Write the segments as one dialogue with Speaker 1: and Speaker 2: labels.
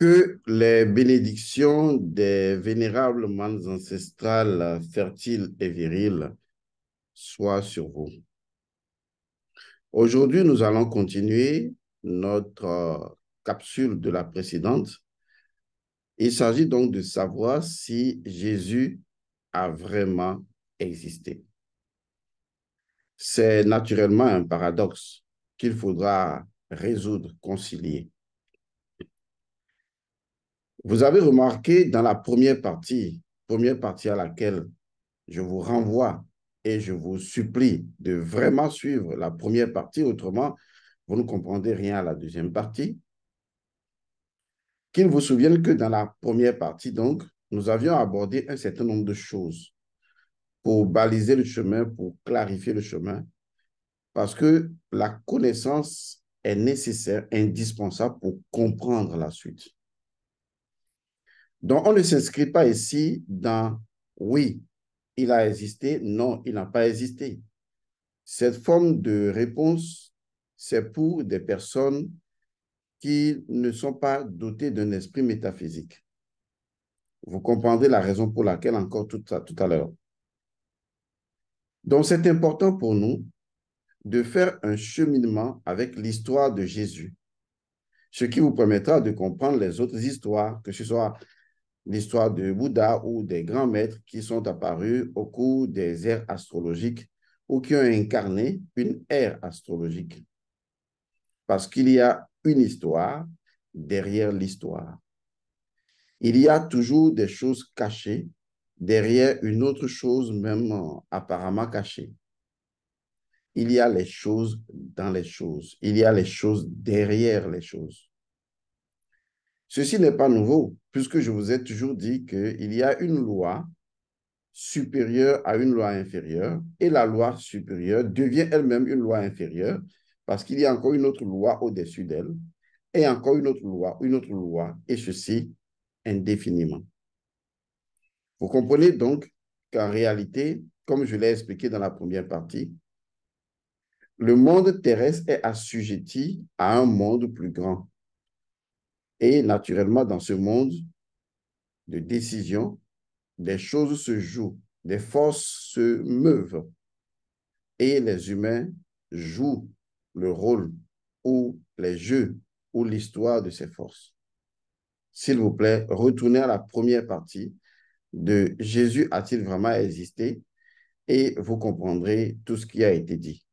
Speaker 1: Que les bénédictions des vénérables mânes ancestrales fertiles et viriles soient sur vous. Aujourd'hui, nous allons continuer notre capsule de la précédente. Il s'agit donc de savoir si Jésus a vraiment existé. C'est naturellement un paradoxe qu'il faudra résoudre, concilier. Vous avez remarqué dans la première partie à laquelle je vous renvoie et je vous supplie de vraiment suivre la première partie, autrement, vous ne comprendrez rien à la deuxième partie. Qu'il vous souvienne que dans la première partie, donc, nous avions abordé un certain nombre de choses pour baliser le chemin, pour clarifier le chemin, parce que la connaissance est nécessaire, indispensable pour comprendre la suite. Donc, on ne s'inscrit pas ici dans « oui, il a existé », « non, il n'a pas existé ». Cette forme de réponse, c'est pour des personnes qui ne sont pas dotées d'un esprit métaphysique. Vous comprendrez la raison pour laquelle encore tout à l'heure. Donc, c'est important pour nous de faire un cheminement avec l'histoire de Jésus, ce qui vous permettra de comprendre les autres histoires, que ce soit l'histoire de Bouddha ou des grands maîtres qui sont apparus au cours des ères astrologiques ou qui ont incarné une ère astrologique. Parce qu'il y a une histoire derrière l'histoire. Il y a toujours des choses cachées derrière une autre chose même apparemment cachée. Il y a les choses dans les choses. Il y a les choses derrière les choses. Ceci n'est pas nouveau, puisque je vous ai toujours dit qu'il y a une loi supérieure à une loi inférieure, et la loi supérieure devient elle-même une loi inférieure, parce qu'il y a encore une autre loi au-dessus d'elle, et encore une autre loi, et ceci indéfiniment. Vous comprenez donc qu'en réalité, comme je l'ai expliqué dans la première partie, le monde terrestre est assujetti à un monde plus grand. Et naturellement, dans ce monde de décision, des choses se jouent, des forces se meuvent et les humains jouent le rôle ou les jeux ou l'histoire de ces forces. S'il vous plaît, retournez à la première partie de Jésus a-t-il vraiment existé et vous comprendrez tout ce qui a été dit.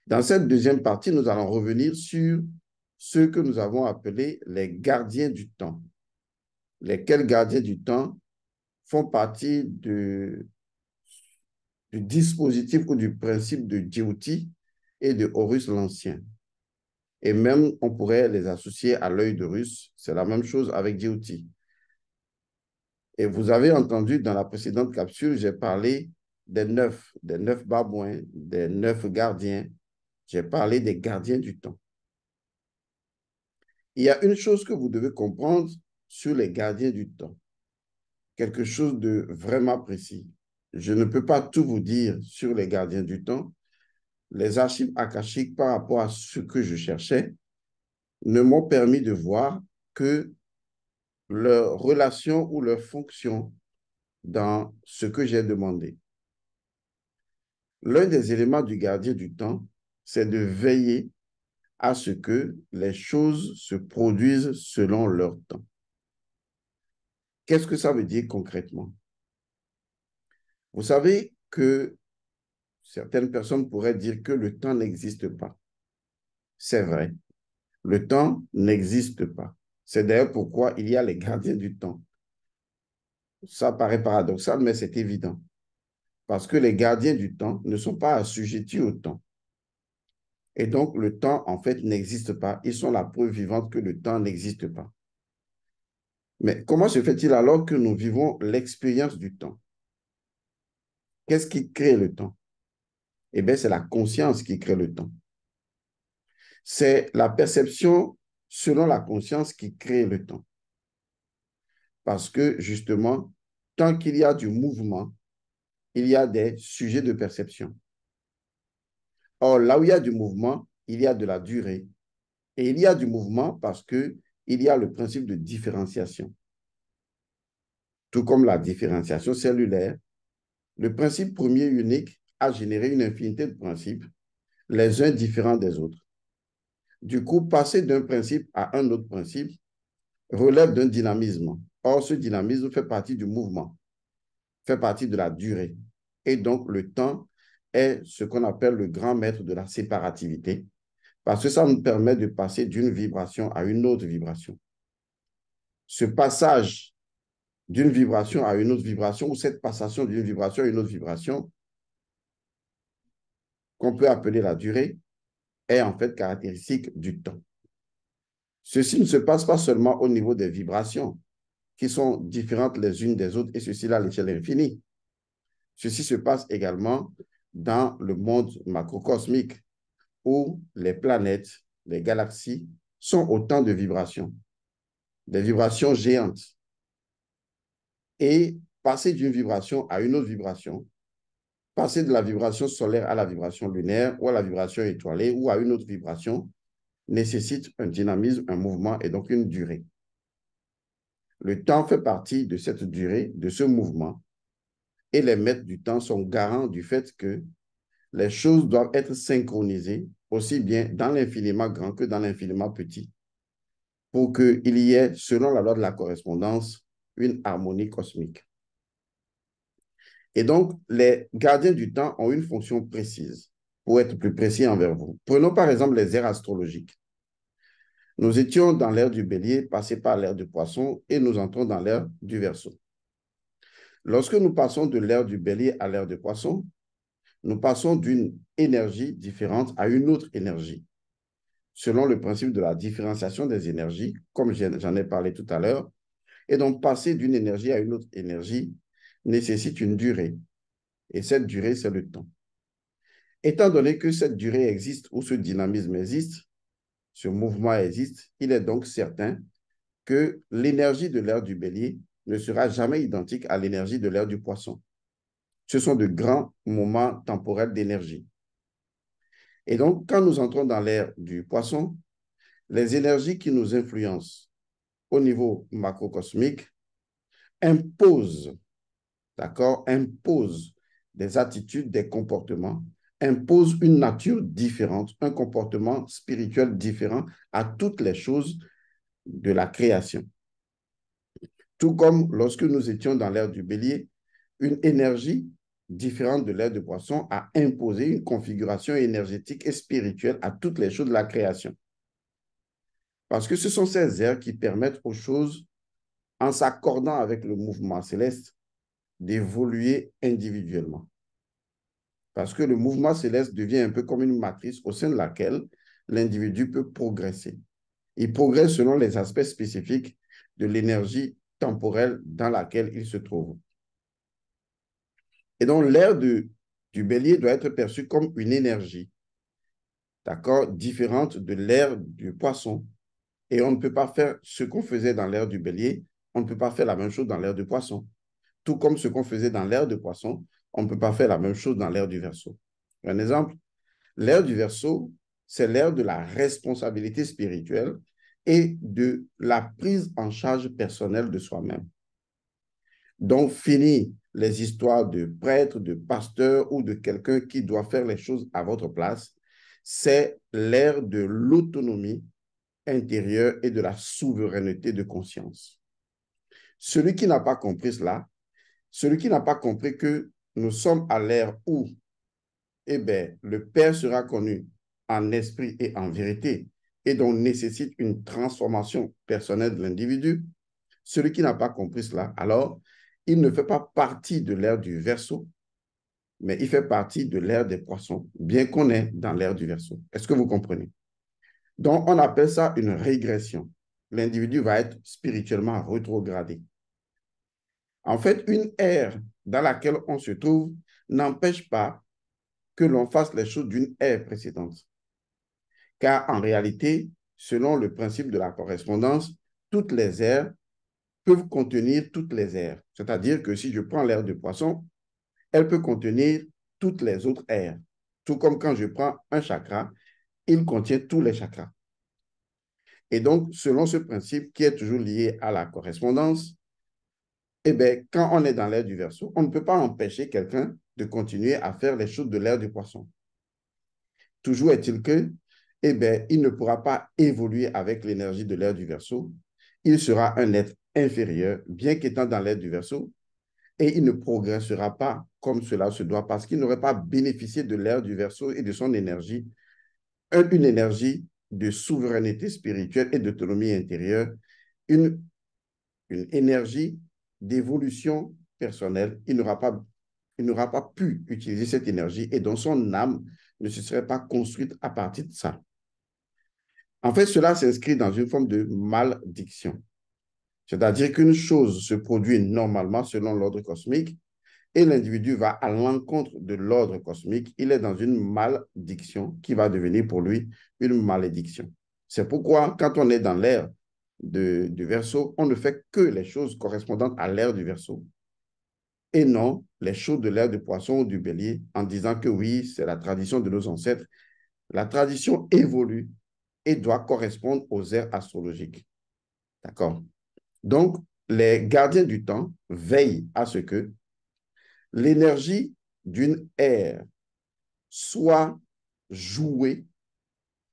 Speaker 1: Dans cette deuxième partie, nous allons revenir sur ceux que nous avons appelés les gardiens du temps. Lesquels gardiens du temps font partie du dispositif ou du principe de Djéouti et de Horus l'Ancien. Et même, on pourrait les associer à l'œil d'Horus. C'est la même chose avec Djéouti. Et vous avez entendu dans la précédente capsule, j'ai parlé des neuf babouins, des 9 gardiens. J'ai parlé des gardiens du temps. Il y a une chose que vous devez comprendre sur les gardiens du temps. Quelque chose de vraiment précis. Je ne peux pas tout vous dire sur les gardiens du temps. Les archives akashiques par rapport à ce que je cherchais ne m'ont permis de voir que leur relation ou leur fonction dans ce que j'ai demandé. L'un des éléments du gardien du temps, c'est de veiller à ce que les choses se produisent selon leur temps. Qu'est-ce que ça veut dire concrètement? Vous savez que certaines personnes pourraient dire que le temps n'existe pas. C'est vrai, le temps n'existe pas. C'est d'ailleurs pourquoi il y a les gardiens du temps. Ça paraît paradoxal, mais c'est évident. Parce que les gardiens du temps ne sont pas assujettis au temps. Et donc, le temps, en fait, n'existe pas. Ils sont la preuve vivante que le temps n'existe pas. Mais comment se fait-il alors que nous vivons l'expérience du temps? Qu'est-ce qui crée le temps? Eh bien, c'est la conscience qui crée le temps. C'est la perception selon la conscience qui crée le temps. Parce que, justement, tant qu'il y a du mouvement, il y a des sujets de perception. Or, là où il y a du mouvement, il y a de la durée. Et il y a du mouvement parce qu'il il y a le principe de différenciation. Tout comme la différenciation cellulaire, le principe premier unique a généré une infinité de principes, les uns différents des autres. Du coup, passer d'un principe à un autre principe relève d'un dynamisme. Or, ce dynamisme fait partie du mouvement, fait partie de la durée. Et donc, le temps est ce qu'on appelle le grand maître de la séparativité, parce que ça nous permet de passer d'une vibration à une autre vibration. Ce passage d'une vibration à une autre vibration, ou cette passation d'une vibration à une autre vibration, qu'on peut appeler la durée, est en fait caractéristique du temps. Ceci ne se passe pas seulement au niveau des vibrations, qui sont différentes les unes des autres, et ceci là à l'échelle infinie. Ceci se passe également dans le monde macrocosmique, où les planètes, les galaxies sont autant de vibrations, des vibrations géantes. Et passer d'une vibration à une autre vibration, passer de la vibration solaire à la vibration lunaire, ou à la vibration étoilée, ou à une autre vibration, nécessite un dynamisme, un mouvement et donc une durée. Le temps fait partie de cette durée, de ce mouvement, et les maîtres du temps sont garants du fait que les choses doivent être synchronisées aussi bien dans l'infiniment grand que dans l'infiniment petit pour qu'il y ait, selon la loi de la correspondance, une harmonie cosmique. Et donc, les gardiens du temps ont une fonction précise, pour être plus précis envers vous. Prenons par exemple les ères astrologiques. Nous étions dans l'ère du Bélier, passé par l'ère du Poisson, et nous entrons dans l'ère du Verseau. Lorsque nous passons de l'ère du Bélier à l'ère du Poisson, nous passons d'une énergie différente à une autre énergie, selon le principe de la différenciation des énergies, comme j'en ai parlé tout à l'heure. Et donc, passer d'une énergie à une autre énergie nécessite une durée. Et cette durée, c'est le temps. Étant donné que cette durée existe ou ce dynamisme existe, ce mouvement existe, il est donc certain que l'énergie de l'ère du Bélier ne sera jamais identique à l'énergie de l'ère du Poisson. Ce sont de grands moments temporels d'énergie. Et donc, quand nous entrons dans l'ère du Poisson, les énergies qui nous influencent au niveau macrocosmique imposent, d'accord, imposent des attitudes, des comportements, imposent une nature différente, un comportement spirituel différent à toutes les choses de la création. Tout comme lorsque nous étions dans l'ère du Bélier, une énergie différente de l'ère du Poisson a imposé une configuration énergétique et spirituelle à toutes les choses de la création. Parce que ce sont ces ères qui permettent aux choses, en s'accordant avec le mouvement céleste, d'évoluer individuellement. Parce que le mouvement céleste devient un peu comme une matrice au sein de laquelle l'individu peut progresser. Il progresse selon les aspects spécifiques de l'énergie temporelle dans laquelle il se trouve. Et donc, l'ère du Bélier doit être perçue comme une énergie, d'accord, différente de l'ère du Poisson. Et on ne peut pas faire ce qu'on faisait dans l'ère du Bélier, on ne peut pas faire la même chose dans l'ère du Poisson. Tout comme ce qu'on faisait dans l'ère du Poisson, on ne peut pas faire la même chose dans l'ère du Verseau. Un exemple, l'ère du Verseau, c'est l'ère de la responsabilité spirituelle et de la prise en charge personnelle de soi-même. Donc, fini les histoires de prêtres, de pasteurs ou de quelqu'un qui doit faire les choses à votre place. C'est l'ère de l'autonomie intérieure et de la souveraineté de conscience. Celui qui n'a pas compris cela, celui qui n'a pas compris que nous sommes à l'ère où le Père sera connu en esprit et en vérité, et donc nécessite une transformation personnelle de l'individu, celui qui n'a pas compris cela, alors il ne fait pas partie de l'ère du Verseau, mais il fait partie de l'ère des Poissons, bien qu'on est dans l'ère du Verseau. Est-ce que vous comprenez? Donc, on appelle ça une régression. L'individu va être spirituellement rétrogradé. En fait, une ère dans laquelle on se trouve n'empêche pas que l'on fasse les choses d'une ère précédente. Car en réalité, selon le principe de la correspondance, toutes les ères peuvent contenir toutes les ères. C'est-à-dire que si je prends l'ère du Poisson, elle peut contenir toutes les autres ères. Tout comme quand je prends un chakra, il contient tous les chakras. Et donc, selon ce principe qui est toujours lié à la correspondance, eh bien, quand on est dans l'ère du Verseau, on ne peut pas empêcher quelqu'un de continuer à faire les choses de l'ère du Poisson. Toujours est-il que, eh bien, il ne pourra pas évoluer avec l'énergie de l'ère du Verseau. Il sera un être inférieur, bien qu'étant dans l'ère du Verseau, et il ne progressera pas comme cela se doit parce qu'il n'aurait pas bénéficié de l'ère du Verseau et de son énergie, une énergie de souveraineté spirituelle et d'autonomie intérieure, une, une énergie d'évolution personnelle. Il n'aura pas pu utiliser cette énergie et donc son âme ne se serait pas construite à partir de ça. En fait, cela s'inscrit dans une forme de malédiction. C'est-à-dire qu'une chose se produit normalement selon l'ordre cosmique et l'individu va à l'encontre de l'ordre cosmique. Il est dans une malédiction qui va devenir pour lui une malédiction. C'est pourquoi, quand on est dans l'ère du Verseau, on ne fait que les choses correspondantes à l'ère du Verseau et non les choses de l'ère du Poisson ou du Bélier en disant que oui, c'est la tradition de nos ancêtres. La tradition évolue et doit correspondre aux ères astrologiques. D'accord? Donc, les gardiens du temps veillent à ce que l'énergie d'une ère soit jouée,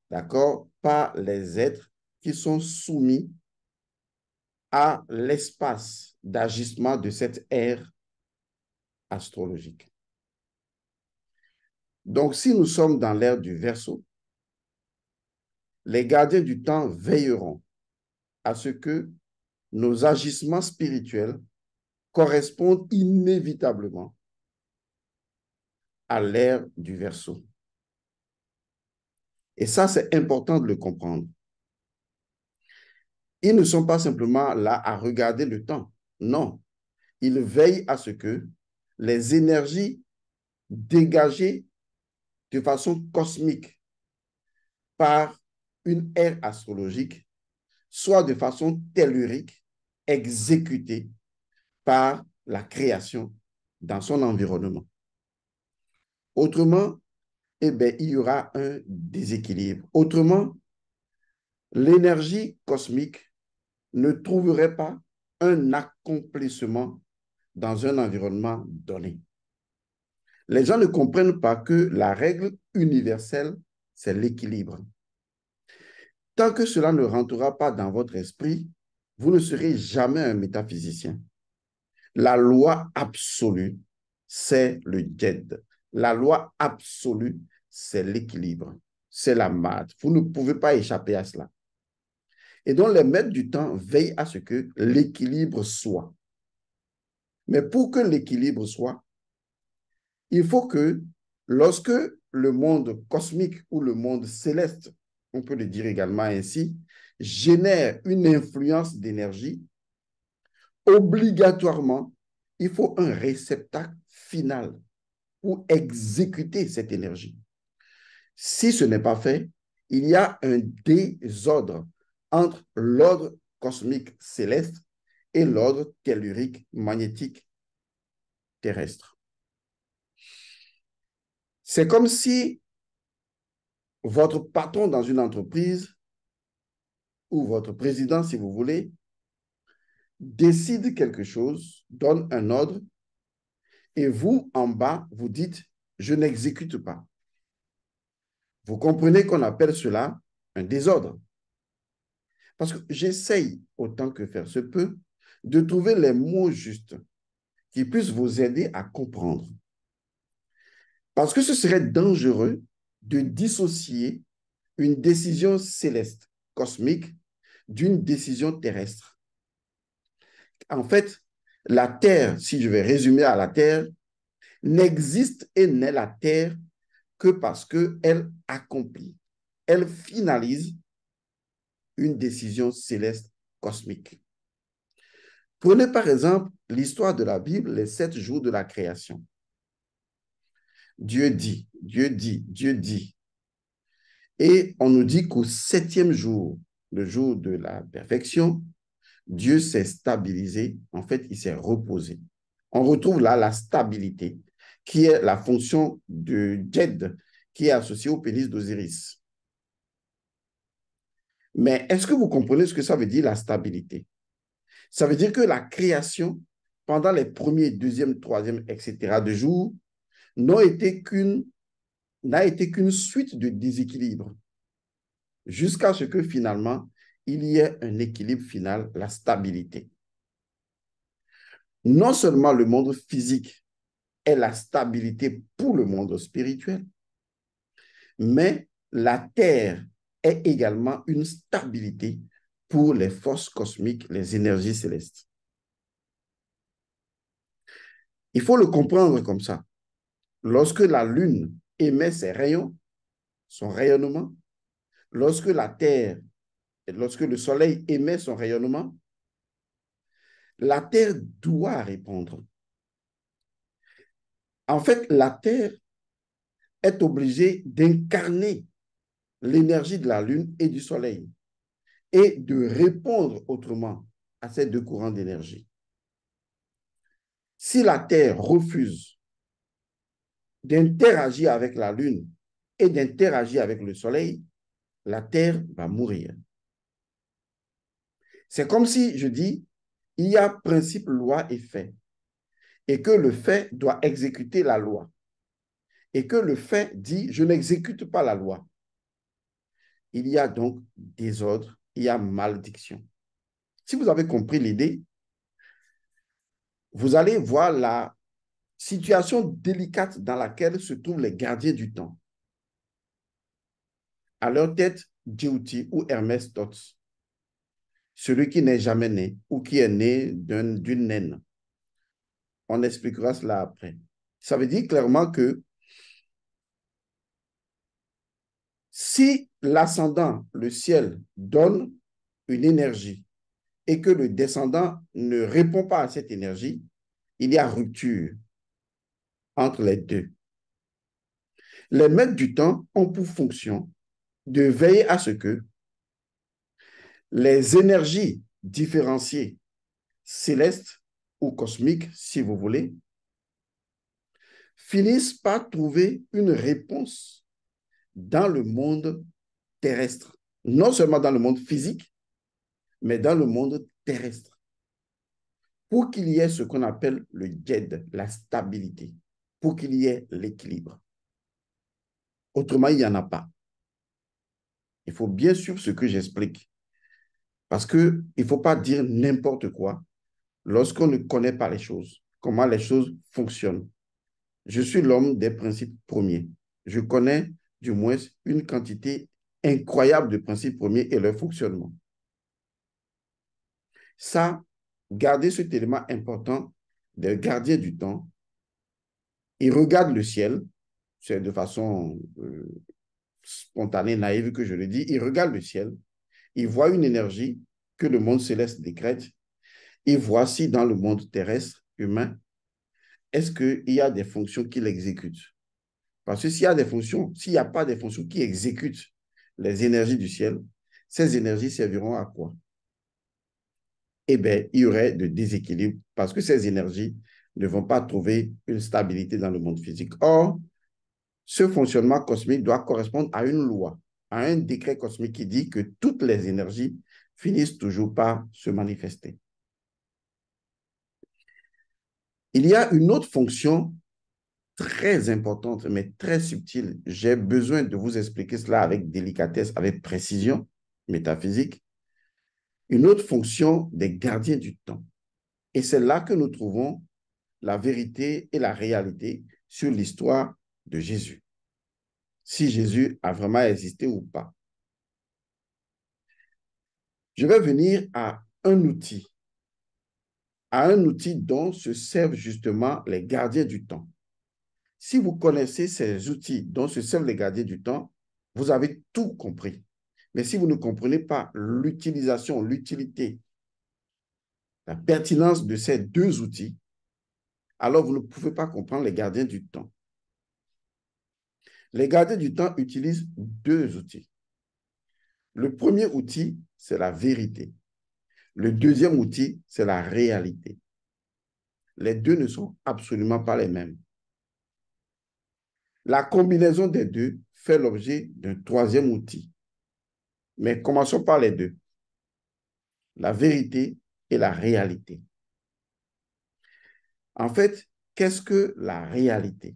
Speaker 1: d'accord, par les êtres qui sont soumis à l'espace d'agissement de cette ère astrologique. Donc, si nous sommes dans l'ère du Verseau, les gardiens du temps veilleront à ce que nos agissements spirituels correspondent inévitablement à l'ère du Verseau. Et ça, c'est important de le comprendre. Ils ne sont pas simplement là à regarder le temps. Non, ils veillent à ce que les énergies dégagées de façon cosmique par une ère astrologique soient de façon tellurique exécutées par la création dans son environnement. Autrement, eh bien, il y aura un déséquilibre. Autrement, l'énergie cosmique ne trouverait pas un accomplissement dans un environnement donné. Les gens ne comprennent pas que la règle universelle, c'est l'équilibre. Tant que cela ne rentrera pas dans votre esprit, vous ne serez jamais un métaphysicien. La loi absolue, c'est le djed. La loi absolue, c'est l'équilibre. C'est la math. Vous ne pouvez pas échapper à cela. Et donc, les maîtres du temps veillent à ce que l'équilibre soit. Mais pour que l'équilibre soit, il faut que lorsque le monde cosmique ou le monde céleste, on peut le dire également ainsi, génère une influence d'énergie, obligatoirement, il faut un réceptacle final pour exécuter cette énergie. Si ce n'est pas fait, il y a un désordre entre l'ordre cosmique céleste et l'ordre tellurique magnétique terrestre. C'est comme si votre patron dans une entreprise ou votre président, si vous voulez, décide quelque chose, donne un ordre, et vous, en bas, vous dites, je n'exécute pas. Vous comprenez qu'on appelle cela un désordre. Parce que j'essaye, autant que faire se peut, de trouver les mots justes qui puissent vous aider à comprendre. Parce que ce serait dangereux de dissocier une décision céleste, cosmique, d'une décision terrestre. En fait, la Terre, si je vais résumer à la Terre, n'existe et n'est la Terre que parce qu'elle accomplit, elle finalise une décision céleste cosmique. Prenez par exemple l'histoire de la Bible, les 7 jours de la création. Dieu dit, Dieu dit, Dieu dit. Et on nous dit qu'au 7e jour, le jour de la perfection, Dieu s'est stabilisé, en fait, il s'est reposé. On retrouve là la stabilité, qui est la fonction de Djed, qui est associée au pénis d'Osiris. Mais est-ce que vous comprenez ce que ça veut dire, la stabilité? Ça veut dire que la création, pendant les premiers, deuxième, troisième, etc., de jours, n'a été qu'une suite de déséquilibres jusqu'à ce que finalement, il y ait un équilibre final, la stabilité. Non seulement le monde physique est la stabilité pour le monde spirituel, mais la Terre est également une stabilité pour les forces cosmiques, les énergies célestes. Il faut le comprendre comme ça. Lorsque la Lune émet ses rayons, son rayonnement, lorsque la Terre, lorsque le Soleil émet son rayonnement, la Terre doit répondre. En fait, la Terre est obligée d'incarner l'énergie de la Lune et du Soleil et de répondre autrement à ces deux courants d'énergie. Si la Terre refuse d'interagir avec la Lune et d'interagir avec le Soleil, la Terre va mourir. C'est comme si je dis, il y a principe, loi et fait, et que le fait doit exécuter la loi, et que le fait dit, je n'exécute pas la loi. Il y a donc désordre, il y a malédiction. Si vous avez compris l'idée, vous allez voir la situation délicate dans laquelle se trouvent les gardiens du temps. À leur tête, Djéouti ou Hermès Tots, celui qui n'est jamais né ou qui est né d'une naine. On expliquera cela après. Ça veut dire clairement que si l'ascendant, le ciel, donne une énergie et que le descendant ne répond pas à cette énergie, il y a rupture entre les deux. Les maîtres du temps ont pour fonction de veiller à ce que les énergies différenciées, célestes ou cosmiques, si vous voulez, finissent par trouver une réponse dans le monde terrestre. Non seulement dans le monde physique, mais dans le monde terrestre. Pour qu'il y ait ce qu'on appelle le djed, la stabilité, pour qu'il y ait l'équilibre. Autrement, il n'y en a pas. Il faut bien suivre ce que j'explique. Parce qu'il ne faut pas dire n'importe quoi lorsqu'on ne connaît pas les choses, comment les choses fonctionnent. Je suis l'homme des principes premiers. Je connais du moins une quantité incroyable de principes premiers et leur fonctionnement. Ça, gardez cet élément important des gardiens du temps. Ils regardent le ciel, c'est de façon spontanée, naïve que je le dis, ils regardent le ciel, ils voient une énergie que le monde céleste décrète, ils voient si dans le monde terrestre humain, est-ce qu'il y a des fonctions qu'il exécute? Parce que s'il y a des fonctions, s'il n'y a pas des fonctions qui exécutent les énergies du ciel, ces énergies serviront à quoi? Eh bien, il y aurait de déséquilibre parce que ces énergies ne vont pas trouver une stabilité dans le monde physique. Or, ce fonctionnement cosmique doit correspondre à une loi, à un décret cosmique qui dit que toutes les énergies finissent toujours par se manifester. Il y a une autre fonction très importante, mais très subtile. J'ai besoin de vous expliquer cela avec délicatesse, avec précision métaphysique. Une autre fonction des gardiens du temps. Et c'est là que nous trouvons la vérité et la réalité sur l'histoire de Jésus. Si Jésus a vraiment existé ou pas. Je vais venir à un outil dont se servent justement les gardiens du temps. Si vous connaissez ces outils dont se servent les gardiens du temps, vous avez tout compris. Mais si vous ne comprenez pas l'utilisation, l'utilité, la pertinence de ces deux outils, alors vous ne pouvez pas comprendre les gardiens du temps. Les gardiens du temps utilisent deux outils. Le premier outil, c'est la vérité. Le deuxième outil, c'est la réalité. Les deux ne sont absolument pas les mêmes. La combinaison des deux fait l'objet d'un troisième outil. Mais commençons par les deux. La vérité et la réalité. En fait, qu'est-ce que la réalité?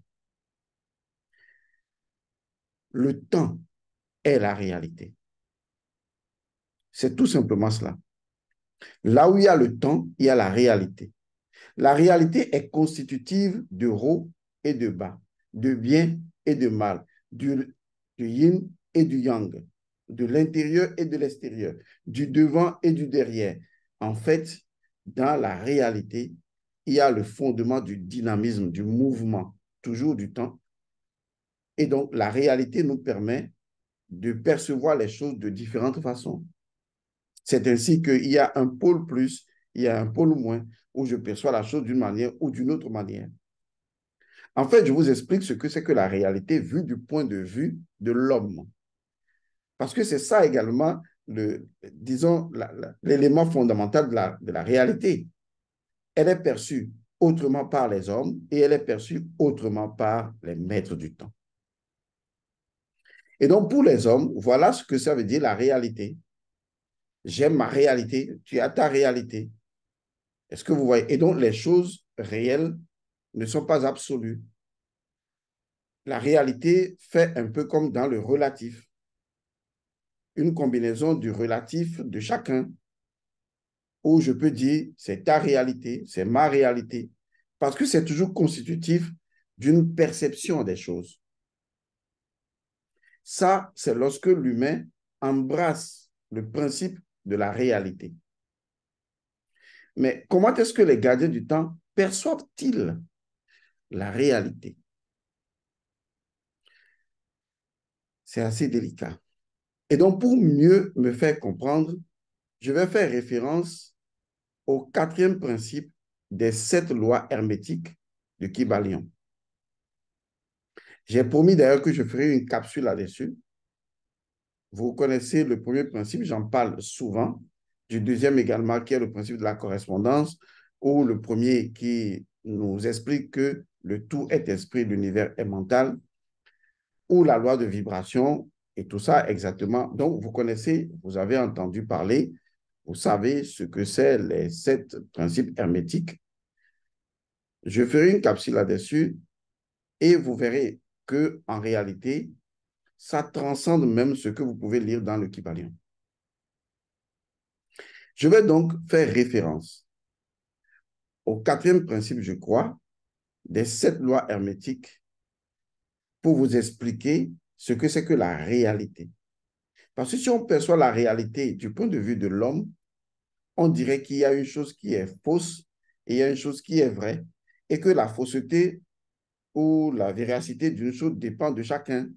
Speaker 1: Le temps est la réalité. C'est tout simplement cela. Là où il y a le temps, il y a la réalité. La réalité est constitutive de haut et de bas, de bien et de mal, du yin et du yang, de l'intérieur et de l'extérieur, du devant et du derrière. En fait, dans la réalité, il y a le fondement du dynamisme, du mouvement, toujours du temps. Et donc, la réalité nous permet de percevoir les choses de différentes façons. C'est ainsi qu'il y a un pôle plus, il y a un pôle moins, où je perçois la chose d'une manière ou d'une autre manière. En fait, je vous explique ce que c'est que la réalité vue du point de vue de l'homme. Parce que c'est ça également, disons, l'élément fondamental de la réalité. Elle est perçue autrement par les hommes et elle est perçue autrement par les maîtres du temps. Et donc, pour les hommes, voilà ce que ça veut dire la réalité. J'aime ma réalité, tu as ta réalité. Est-ce que vous voyez? Et donc, les choses réelles ne sont pas absolues. La réalité fait un peu comme dans le relatif, une combinaison du relatif de chacun, où je peux dire c'est ta réalité, c'est ma réalité, parce que c'est toujours constitutif d'une perception des choses. Ça, c'est lorsque l'humain embrasse le principe de la réalité. Mais comment est-ce que les gardiens du temps perçoivent-ils la réalité? C'est assez délicat. Et donc, pour mieux me faire comprendre, je vais faire référence au quatrième principe des 7 lois hermétiques de Kybalion. J'ai promis d'ailleurs que je ferai une capsule là-dessus. Vous connaissez le premier principe, j'en parle souvent. Du deuxième également, qui est le principe de la correspondance, ou le premier qui nous explique que le tout est esprit, l'univers est mental, ou la loi de vibration, et tout ça exactement. Donc, vous connaissez, vous avez entendu parler, vous savez ce que c'est les 7 principes hermétiques. Je ferai une capsule là-dessus et vous verrez que en réalité, ça transcende même ce que vous pouvez lire dans le Kybalion. Je vais donc faire référence au quatrième principe, je crois, des 7 lois hermétiques pour vous expliquer ce que c'est que la réalité. Parce que si on perçoit la réalité du point de vue de l'homme, on dirait qu'il y a une chose qui est fausse et il y a une chose qui est vraie, et que la fausseté ou la véracité d'une chose dépend de chacun,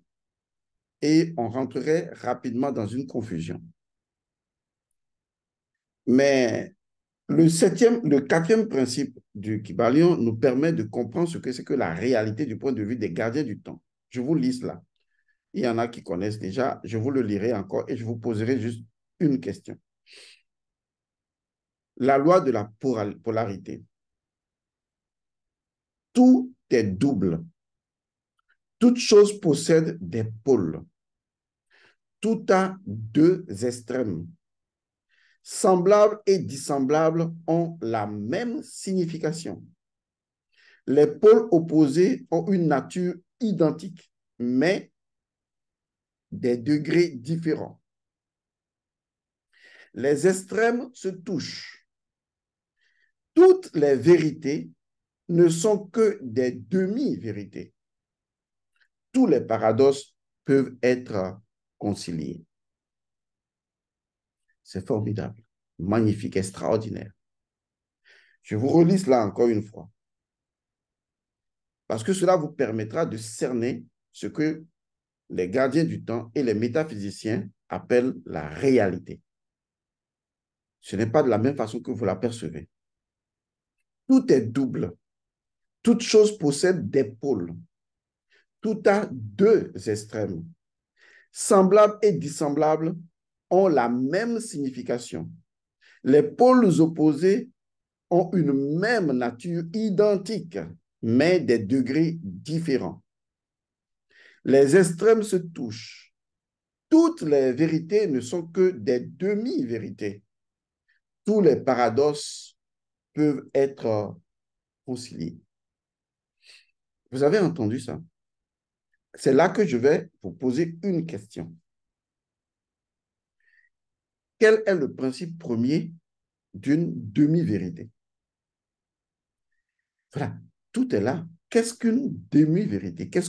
Speaker 1: et on rentrerait rapidement dans une confusion. Mais le quatrième principe du Kybalion nous permet de comprendre ce que c'est que la réalité du point de vue des gardiens du temps. Je vous lis cela. Il y en a qui connaissent déjà, je vous le lirai encore et je vous poserai juste une question. La loi de la polarité. Tout est double. Toute chose possède des pôles. Tout a 2 extrêmes. Semblables et dissemblables ont la même signification. Les pôles opposés ont une nature identique, mais des degrés différents. Les extrêmes se touchent. Toutes les vérités ne sont que des demi-vérités. Tous les paradoxes peuvent être conciliés. C'est formidable, magnifique, extraordinaire. Je vous relis cela encore une fois, parce que cela vous permettra de cerner ce que les gardiens du temps et les métaphysiciens appellent la réalité. Ce n'est pas de la même façon que vous l'apercevez. Tout est double. Toute chose possède des pôles. Tout a 2 extrêmes. Semblables et dissemblables ont la même signification. Les pôles opposés ont une même nature identique, mais des degrés différents. Les extrêmes se touchent. toutes les vérités ne sont que des demi-vérités. Tous les paradoxes peuvent être conciliés. Vous avez entendu ça? C'est là que je vais vous poser une question. Quel est le principe premier d'une demi-vérité? Voilà, tout est là. Qu'est-ce qu'une demi-vérité? Quelle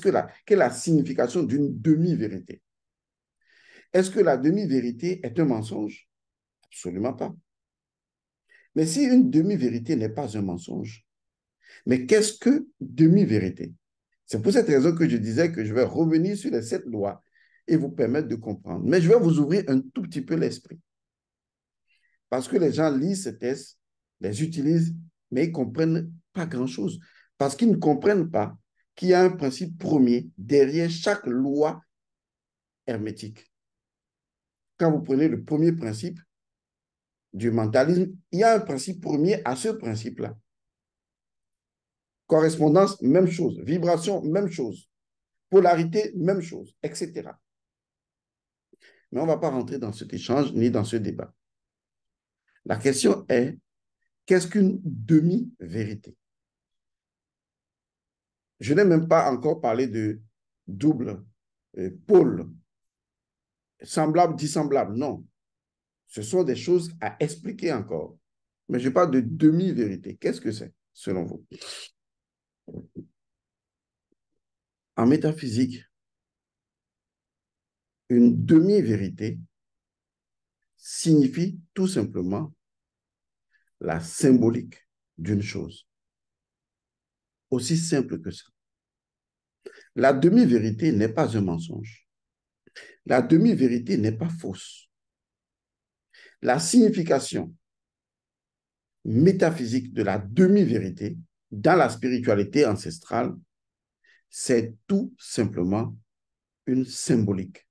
Speaker 1: est la signification d'une demi-vérité? Est-ce que la demi-vérité est un mensonge? Absolument pas. Mais si une demi-vérité n'est pas un mensonge, mais qu'est-ce que demi-vérité? C'est pour cette raison que je disais que je vais revenir sur les 7 lois et vous permettre de comprendre. Mais je vais vous ouvrir un tout petit peu l'esprit. Parce que les gens lisent ces textes, les utilisent, mais ils ne comprennent pas grand-chose. Parce qu'ils ne comprennent pas qu'il y a un principe premier derrière chaque loi hermétique. Quand vous prenez le premier principe du mentalisme, il y a un principe premier à ce principe-là. Correspondance, même chose. Vibration, même chose. Polarité, même chose, etc. Mais on ne va pas rentrer dans cet échange ni dans ce débat. La question est, qu'est-ce qu'une demi-vérité? Je n'ai même pas encore parlé de double pôle, semblable, dissemblable. Non, ce sont des choses à expliquer encore. Mais je parle de demi-vérité. Qu'est-ce que c'est, selon vous? En métaphysique, une demi-vérité signifie tout simplement la symbolique d'une chose. Aussi simple que ça. La demi-vérité n'est pas un mensonge. La demi-vérité n'est pas fausse. La signification métaphysique de la demi-vérité dans la spiritualité ancestrale, c'est tout simplement une symbolique.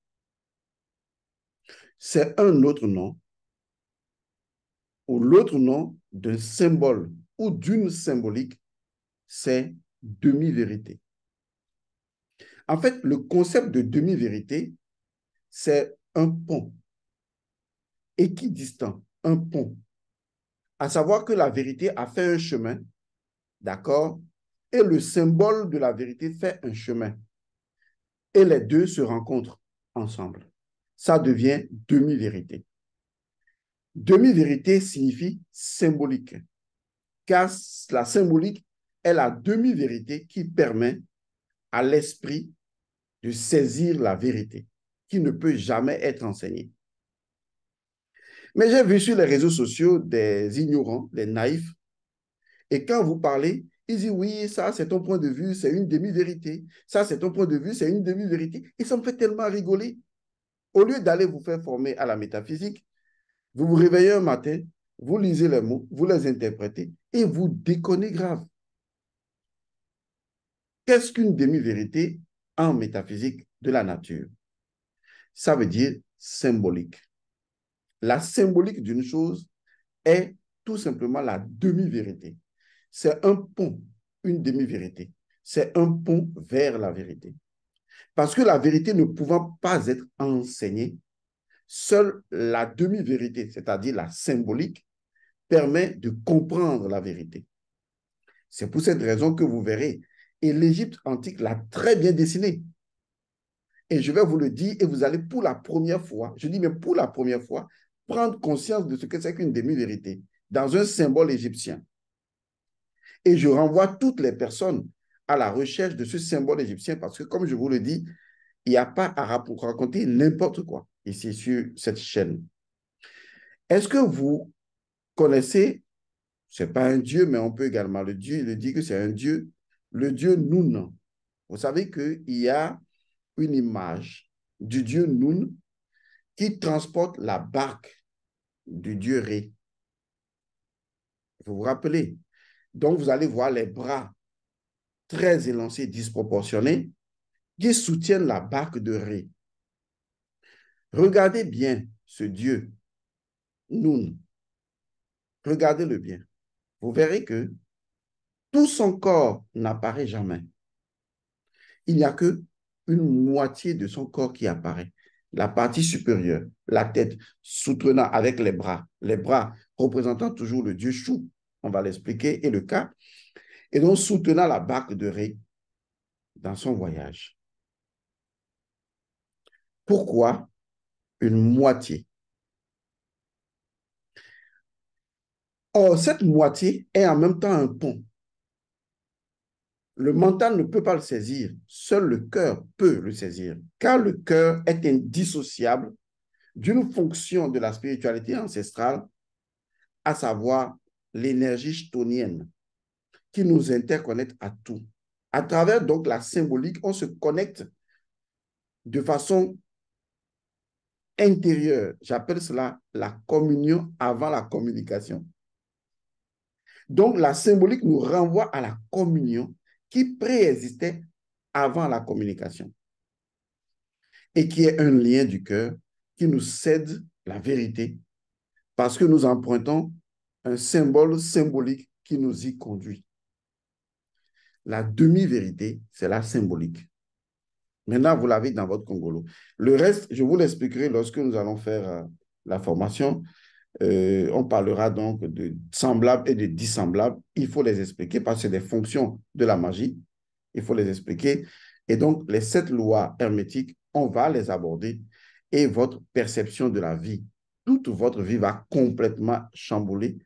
Speaker 1: C'est un autre nom ou l'autre nom d'un symbole ou d'une symbolique, c'est demi-vérité. En fait, le concept de demi-vérité, c'est un pont équidistant, un pont. À savoir que la vérité a fait un chemin, d'accord? Et le symbole de la vérité fait un chemin. Et les deux se rencontrent ensemble. Ça devient demi-vérité. Demi-vérité signifie symbolique, car la symbolique est la demi-vérité qui permet à l'esprit de saisir la vérité, qui ne peut jamais être enseignée. Mais j'ai vu sur les réseaux sociaux des ignorants, des naïfs, et quand vous parlez, ils disent oui, ça c'est ton point de vue, c'est une demi-vérité. Ça c'est ton point de vue, c'est une demi-vérité. Et ça me fait tellement rigoler. Au lieu d'aller vous faire former à la métaphysique, vous vous réveillez un matin, vous lisez les mots, vous les interprétez et vous déconnez grave. Qu'est-ce qu'une demi-vérité en métaphysique de la nature? Ça veut dire symbolique. La symbolique d'une chose est tout simplement la demi-vérité. C'est un pont, une demi-vérité. C'est un pont vers la vérité. Parce que la vérité ne pouvant pas être enseignée, seule la demi-vérité, c'est-à-dire la symbolique, permet de comprendre la vérité. C'est pour cette raison que vous verrez, et l'Égypte antique l'a très bien dessiné. Et je vais vous le dire, et vous allez pour la première fois, je dis mais pour la première fois, prendre conscience de ce que c'est qu'une demi-vérité dans un symbole égyptien. Et je renvoie toutes les personnes à la recherche de ce symbole égyptien parce que, comme je vous le dis, il n'y a pas à raconter n'importe quoi ici sur cette chaîne. Est-ce que vous connaissez, ce n'est pas un dieu, mais on peut également le dire que c'est un dieu, le dieu Nun. Vous savez qu'il y a une image du dieu Nun qui transporte la barque du dieu Ré. Vous vous rappelez? Donc, vous allez voir les bras très élancés, disproportionnés, qui soutiennent la barque de Ré. Regardez bien ce dieu, Nun. Regardez-le bien. Vous verrez que tout son corps n'apparaît jamais. Il n'y a qu'une moitié de son corps qui apparaît. la partie supérieure, la tête, soutenant avec les bras représentant toujours le dieu Chou, on va l'expliquer, et le cas, et donc soutenant la barque de Ré dans son voyage. Pourquoi une moitié? Or, cette moitié est en même temps un pont. Le mental ne peut pas le saisir, seul le cœur peut le saisir, car le cœur est indissociable d'une fonction de la spiritualité ancestrale, à savoir l'énergie chtonienne, qui nous interconnecte à tout. À travers donc la symbolique, on se connecte de façon intérieure. J'appelle cela la communion avant la communication. Donc, la symbolique nous renvoie à la communion qui préexistait avant la communication et qui est un lien du cœur qui nous cède la vérité parce que nous empruntons un symbole symbolique qui nous y conduit. La demi-vérité, c'est la symbolique. Maintenant, vous l'avez dans votre Congolo. Le reste, je vous l'expliquerai lorsque nous allons faire la formation. On parlera donc de semblables et de dissemblables. Il faut les expliquer parce que c'est des fonctions de la magie. Il faut les expliquer. Et donc, les 7 lois hermétiques, on va les aborder et votre perception de la vie. Toute votre vie va complètement chambouler,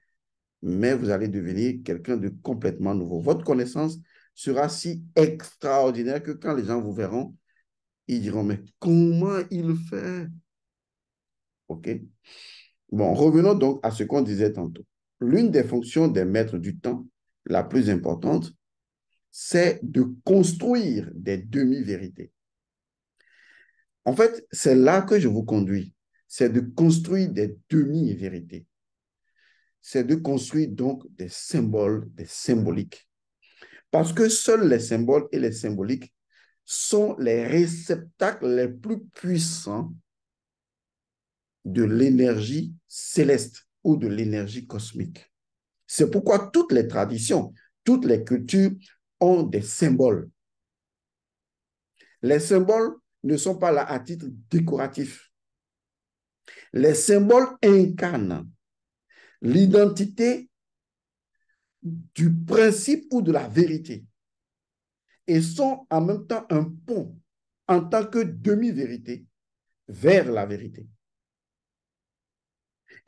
Speaker 1: mais vous allez devenir quelqu'un de complètement nouveau. Votre connaissance sera si extraordinaire que quand les gens vous verront, ils diront, mais comment il fait? OK? Bon, revenons donc à ce qu'on disait tantôt. L'une des fonctions des maîtres du temps, la plus importante, c'est de construire des demi-vérités. En fait, c'est là que je vous conduis. C'est de construire des demi-vérités. C'est de construire donc des symboles, des symboliques. Parce que seuls les symboles et les symboliques sont les réceptacles les plus puissants de l'énergie céleste ou de l'énergie cosmique. C'est pourquoi toutes les traditions, toutes les cultures ont des symboles. Les symboles ne sont pas là à titre décoratif. Les symboles incarnent l'identité du principe ou de la vérité et sont en même temps un pont en tant que demi-vérité vers la vérité.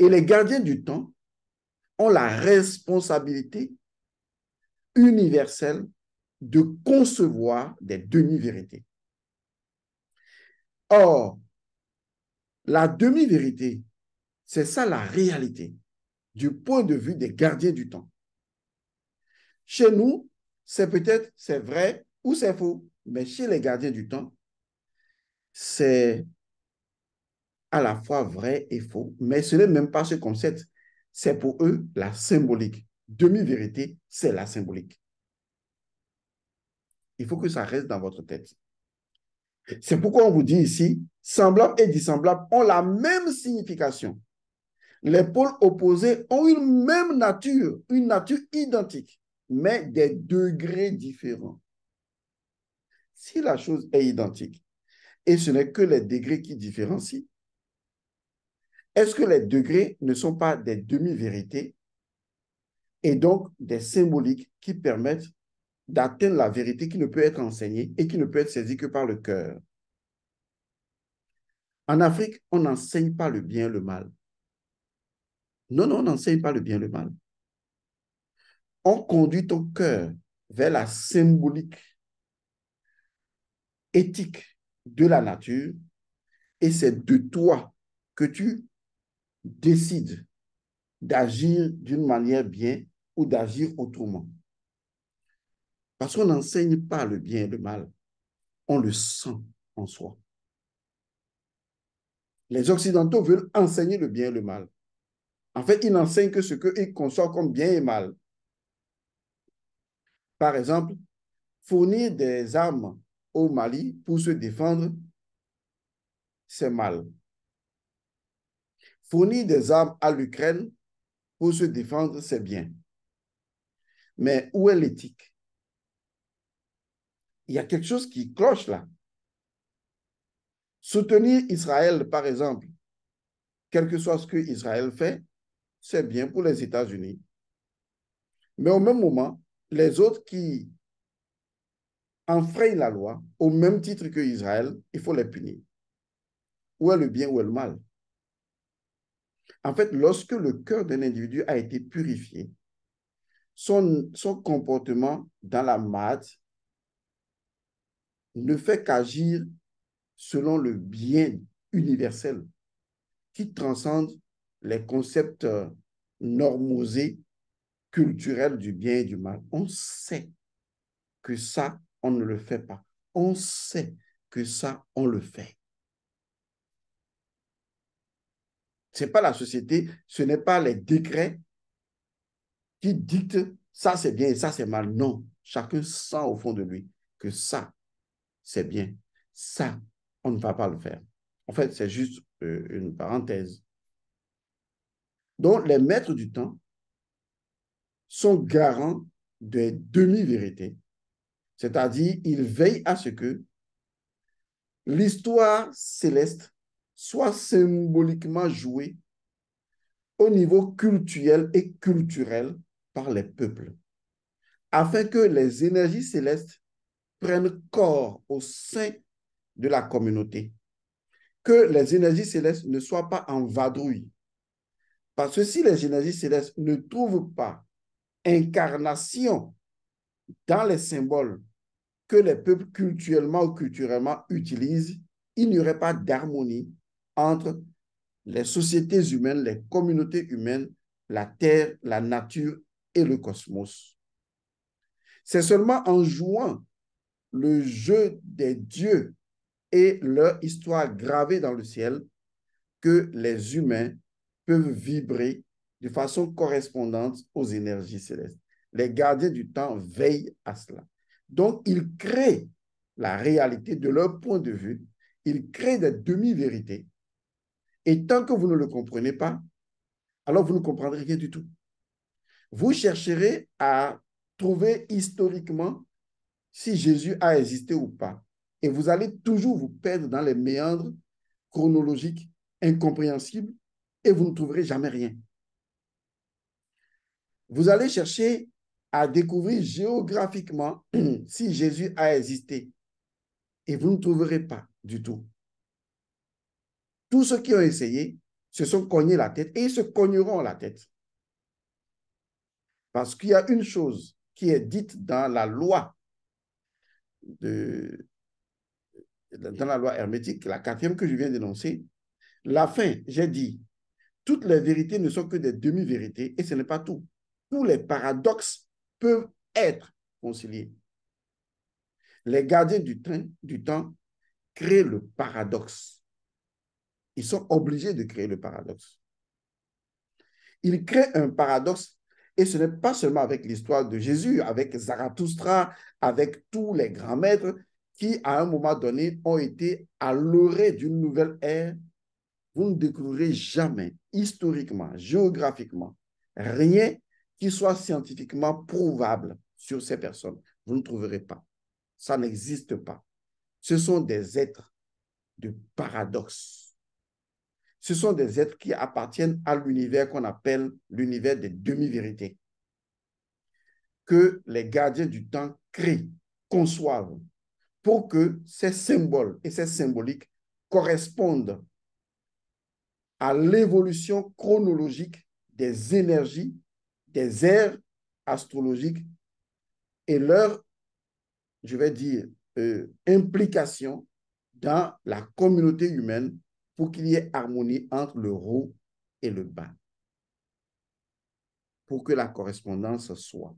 Speaker 1: Et les gardiens du temps ont la responsabilité universelle de concevoir des demi-vérités. Or, la demi-vérité, c'est ça la réalité du point de vue des gardiens du temps. Chez nous, c'est peut-être, c'est vrai ou c'est faux, mais chez les gardiens du temps, c'est à la fois vrai et faux, mais ce n'est même pas ce concept. C'est pour eux la symbolique. Demi-vérité, c'est la symbolique. Il faut que ça reste dans votre tête. C'est pourquoi on vous dit ici, semblable et dissemblable ont la même signification. Les pôles opposés ont une même nature, une nature identique, mais des degrés différents. Si la chose est identique, et ce n'est que les degrés qui différencient, est-ce que les degrés ne sont pas des demi-vérités et donc des symboliques qui permettent d'atteindre la vérité qui ne peut être enseignée et qui ne peut être saisie que par le cœur? En Afrique, on n'enseigne pas le bien et le mal. Non, non, on n'enseigne pas le bien et le mal. On conduit ton cœur vers la symbolique éthique de la nature et c'est de toi que tu décides d'agir d'une manière bien ou d'agir autrement. Parce qu'on n'enseigne pas le bien et le mal, on le sent en soi. Les Occidentaux veulent enseigner le bien et le mal. En fait, ils n'enseignent que ce qu'ils conçoivent comme bien et mal. Par exemple, fournir des armes au Mali pour se défendre, c'est mal. Fournir des armes à l'Ukraine pour se défendre, c'est bien. Mais où est l'éthique? Il y a quelque chose qui cloche là. Soutenir Israël, par exemple, quel que soit ce que Israël fait, c'est bien pour les États-Unis. Mais au même moment, les autres qui enfreignent la loi, au même titre que Israël, il faut les punir. Où est le bien, où est le mal? En fait, lorsque le cœur d'un individu a été purifié, son comportement dans la masse ne fait qu'agir selon le bien universel qui transcende les concepts normosés culturels du bien et du mal. On sait que ça, on ne le fait pas. On sait que ça, on le fait. Ce n'est pas la société, ce n'est pas les décrets qui dictent ça c'est bien et ça c'est mal. Non, chacun sent au fond de lui que ça c'est bien. Ça, on ne va pas le faire. En fait, c'est juste une parenthèse. Donc, les maîtres du temps sont garants des demi-vérités, c'est-à-dire ils veillent à ce que l'histoire céleste soit symboliquement jouée au niveau culturel et culturel par les peuples, afin que les énergies célestes prennent corps au sein de la communauté, que les énergies célestes ne soient pas en vadrouille. Parce que si les énergies célestes ne trouvent pas incarnation dans les symboles que les peuples culturellement ou culturellement utilisent, il n'y aurait pas d'harmonie entre les sociétés humaines, les communautés humaines, la Terre, la nature et le cosmos. C'est seulement en jouant le jeu des dieux et leur histoire gravée dans le ciel que les humains peuvent vibrer de façon correspondante aux énergies célestes. Les gardiens du temps veillent à cela. Donc, ils créent la réalité de leur point de vue, ils créent des demi-vérités. Et tant que vous ne le comprenez pas, alors vous ne comprendrez rien du tout. Vous chercherez à trouver historiquement si Jésus a existé ou pas. Et vous allez toujours vous perdre dans les méandres chronologiques incompréhensibles et vous ne trouverez jamais rien. Vous allez chercher à découvrir géographiquement si Jésus a existé et vous ne trouverez pas du tout. Tous ceux qui ont essayé se sont cognés la tête et ils se cogneront la tête. Parce qu'il y a une chose qui est dite dans la loi hermétique, la quatrième que je viens d'énoncer. La fin, j'ai dit, toutes les vérités ne sont que des demi-vérités et ce n'est pas tout. Tous les paradoxes peuvent être conciliés. Les gardiens du temps créent le paradoxe. Ils sont obligés de créer le paradoxe. Ils créent un paradoxe et ce n'est pas seulement avec l'histoire de Jésus, avec Zarathustra, avec tous les grands maîtres qui, à un moment donné, ont été à l'orée d'une nouvelle ère. Vous ne découvrirez jamais, historiquement, géographiquement, rien qui soit scientifiquement prouvable sur ces personnes. Vous ne trouverez pas. Ça n'existe pas. Ce sont des êtres de paradoxe. Ce sont des êtres qui appartiennent à l'univers qu'on appelle l'univers des demi-vérités, que les gardiens du temps créent, conçoivent, pour que ces symboles et ces symboliques correspondent à l'évolution chronologique des énergies, des ères astrologiques et leur, je vais dire, implication dans la communauté humaine pour qu'il y ait harmonie entre le haut et le bas, pour que la correspondance soit.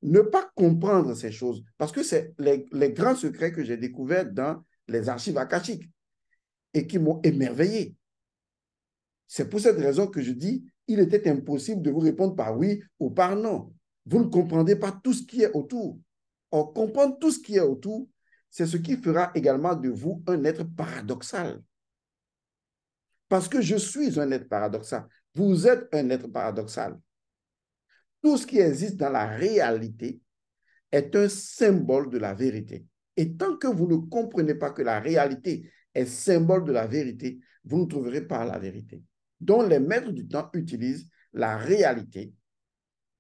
Speaker 1: Ne pas comprendre ces choses, parce que c'est les grands secrets que j'ai découverts dans les archives akashiques et qui m'ont émerveillé. C'est pour cette raison que je dis, il était impossible de vous répondre par oui ou par non. Vous ne comprenez pas tout ce qui est autour. Or, comprendre tout ce qui est autour, c'est ce qui fera également de vous un être paradoxal. Parce que je suis un être paradoxal. Vous êtes un être paradoxal. Tout ce qui existe dans la réalité est un symbole de la vérité. Et tant que vous ne comprenez pas que la réalité est symbole de la vérité, vous ne trouverez pas la vérité. Donc, les maîtres du temps utilisent la réalité,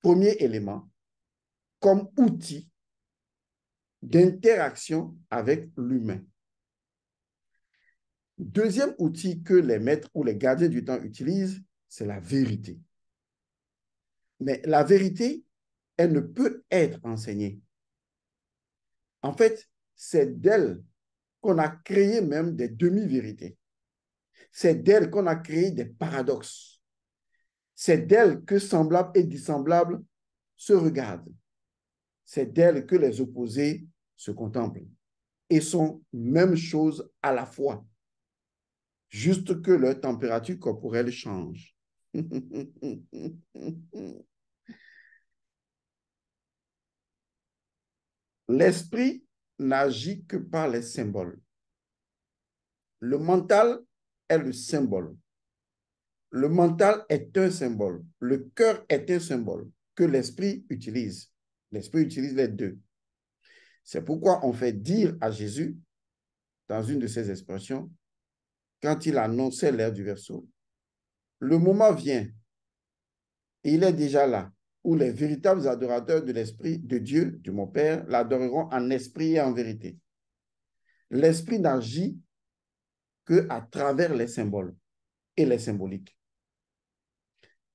Speaker 1: premier élément, comme outil d'interaction avec l'humain. Deuxième outil que les maîtres ou les gardiens du temps utilisent, c'est la vérité. Mais la vérité, elle ne peut être enseignée. En fait, c'est d'elle qu'on a créé même des demi-vérités. C'est d'elle qu'on a créé des paradoxes. C'est d'elle que semblables et dissemblables se regardent. C'est d'elle que les opposés se contemplent et sont même chose à la fois, juste que leur température corporelle change. L'esprit n'agit que par les symboles. Le mental est le symbole. Le mental est un symbole. Le cœur est un symbole que l'esprit utilise. L'esprit utilise les deux. C'est pourquoi on fait dire à Jésus, dans une de ses expressions, quand il annonçait l'ère du verseau, le moment vient, et il est déjà là, où les véritables adorateurs de l'Esprit de Dieu, de mon Père, l'adoreront en esprit et en vérité. L'Esprit n'agit qu'à travers les symboles et les symboliques.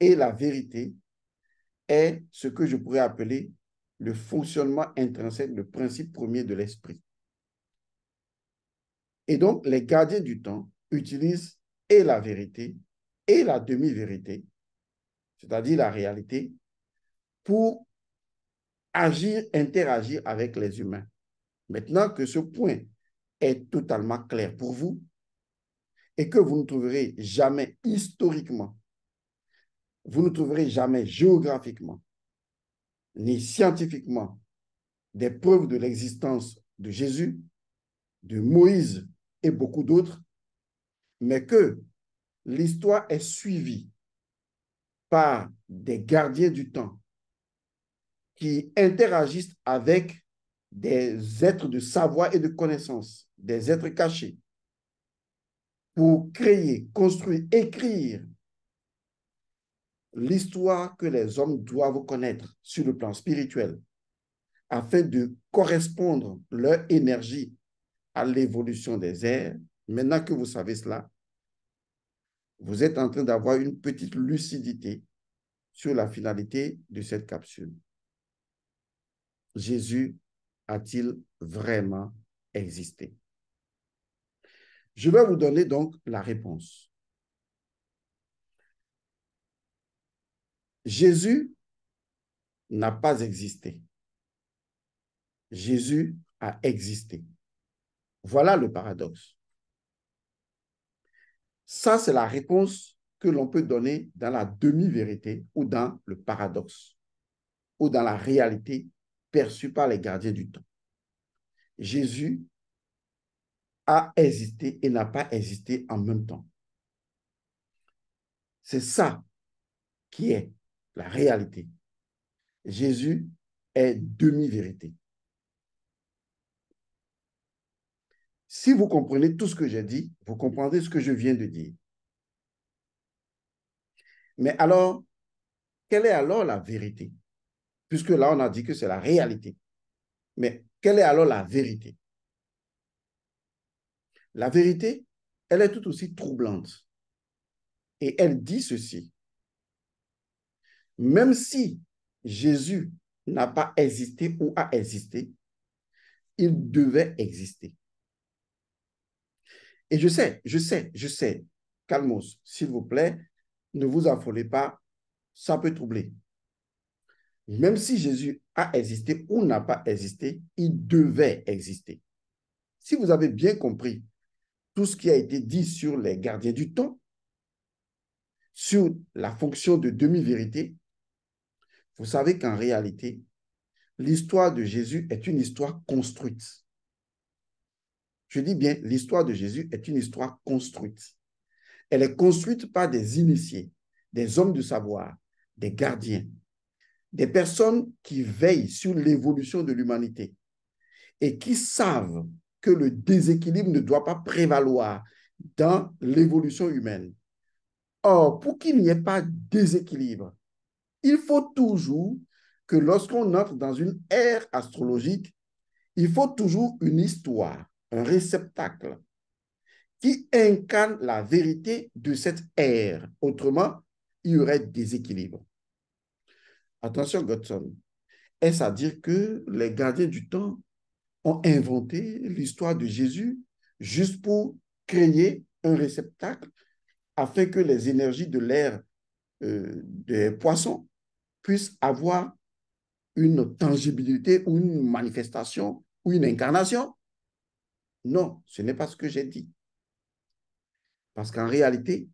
Speaker 1: Et la vérité est ce que je pourrais appeler le fonctionnement intrinsèque, le principe premier de l'esprit. Et donc, les gardiens du temps utilisent et la vérité et la demi-vérité, c'est-à-dire la réalité, pour agir, interagir avec les humains. Maintenant que ce point est totalement clair pour vous et que vous ne trouverez jamais historiquement, vous ne trouverez jamais géographiquement, ni scientifiquement des preuves de l'existence de Jésus, de Moïse et beaucoup d'autres, mais que l'histoire est suivie par des gardiens du temps qui interagissent avec des êtres de savoir et de connaissance, des êtres cachés, pour créer, construire, écrire l'histoire que les hommes doivent connaître sur le plan spirituel, afin de correspondre leur énergie à l'évolution des airs. Maintenant que vous savez cela, vous êtes en train d'avoir une petite lucidité sur la finalité de cette capsule. Jésus a-t-il vraiment existé? Je vais vous donner donc la réponse. Jésus n'a pas existé. Jésus a existé. Voilà le paradoxe. Ça, c'est la réponse que l'on peut donner dans la demi-vérité ou dans le paradoxe ou dans la réalité perçue par les gardiens du temps. Jésus a existé et n'a pas existé en même temps. C'est ça qui est la réalité. Jésus est demi-vérité. Si vous comprenez tout ce que j'ai dit, vous comprendrez ce que je viens de dire. Mais alors, quelle est alors la vérité? Puisque là, on a dit que c'est la réalité. Mais quelle est alors la vérité? La vérité, elle est tout aussi troublante. Et elle dit ceci. Même si Jésus n'a pas existé ou a existé, il devait exister. Et je sais, calmos, s'il vous plaît, ne vous affolez pas, ça peut troubler. Même si Jésus a existé ou n'a pas existé, il devait exister. Si vous avez bien compris tout ce qui a été dit sur les gardiens du temps, sur la fonction de demi-vérité, vous savez qu'en réalité, l'histoire de Jésus est une histoire construite. Je dis bien, l'histoire de Jésus est une histoire construite. Elle est construite par des initiés, des hommes de savoir, des gardiens, des personnes qui veillent sur l'évolution de l'humanité et qui savent que le déséquilibre ne doit pas prévaloir dans l'évolution humaine. Or, pour qu'il n'y ait pas de déséquilibre, il faut toujours que lorsqu'on entre dans une ère astrologique, il faut toujours une histoire, un réceptacle qui incarne la vérité de cette ère. Autrement, il y aurait déséquilibre. Attention, Godson, est-ce à dire que les gardiens du temps ont inventé l'histoire de Jésus juste pour créer un réceptacle afin que les énergies de l'ère des poissons puissent avoir une tangibilité ou une manifestation ou une incarnation? Non, ce n'est pas ce que j'ai dit. Parce qu'en réalité,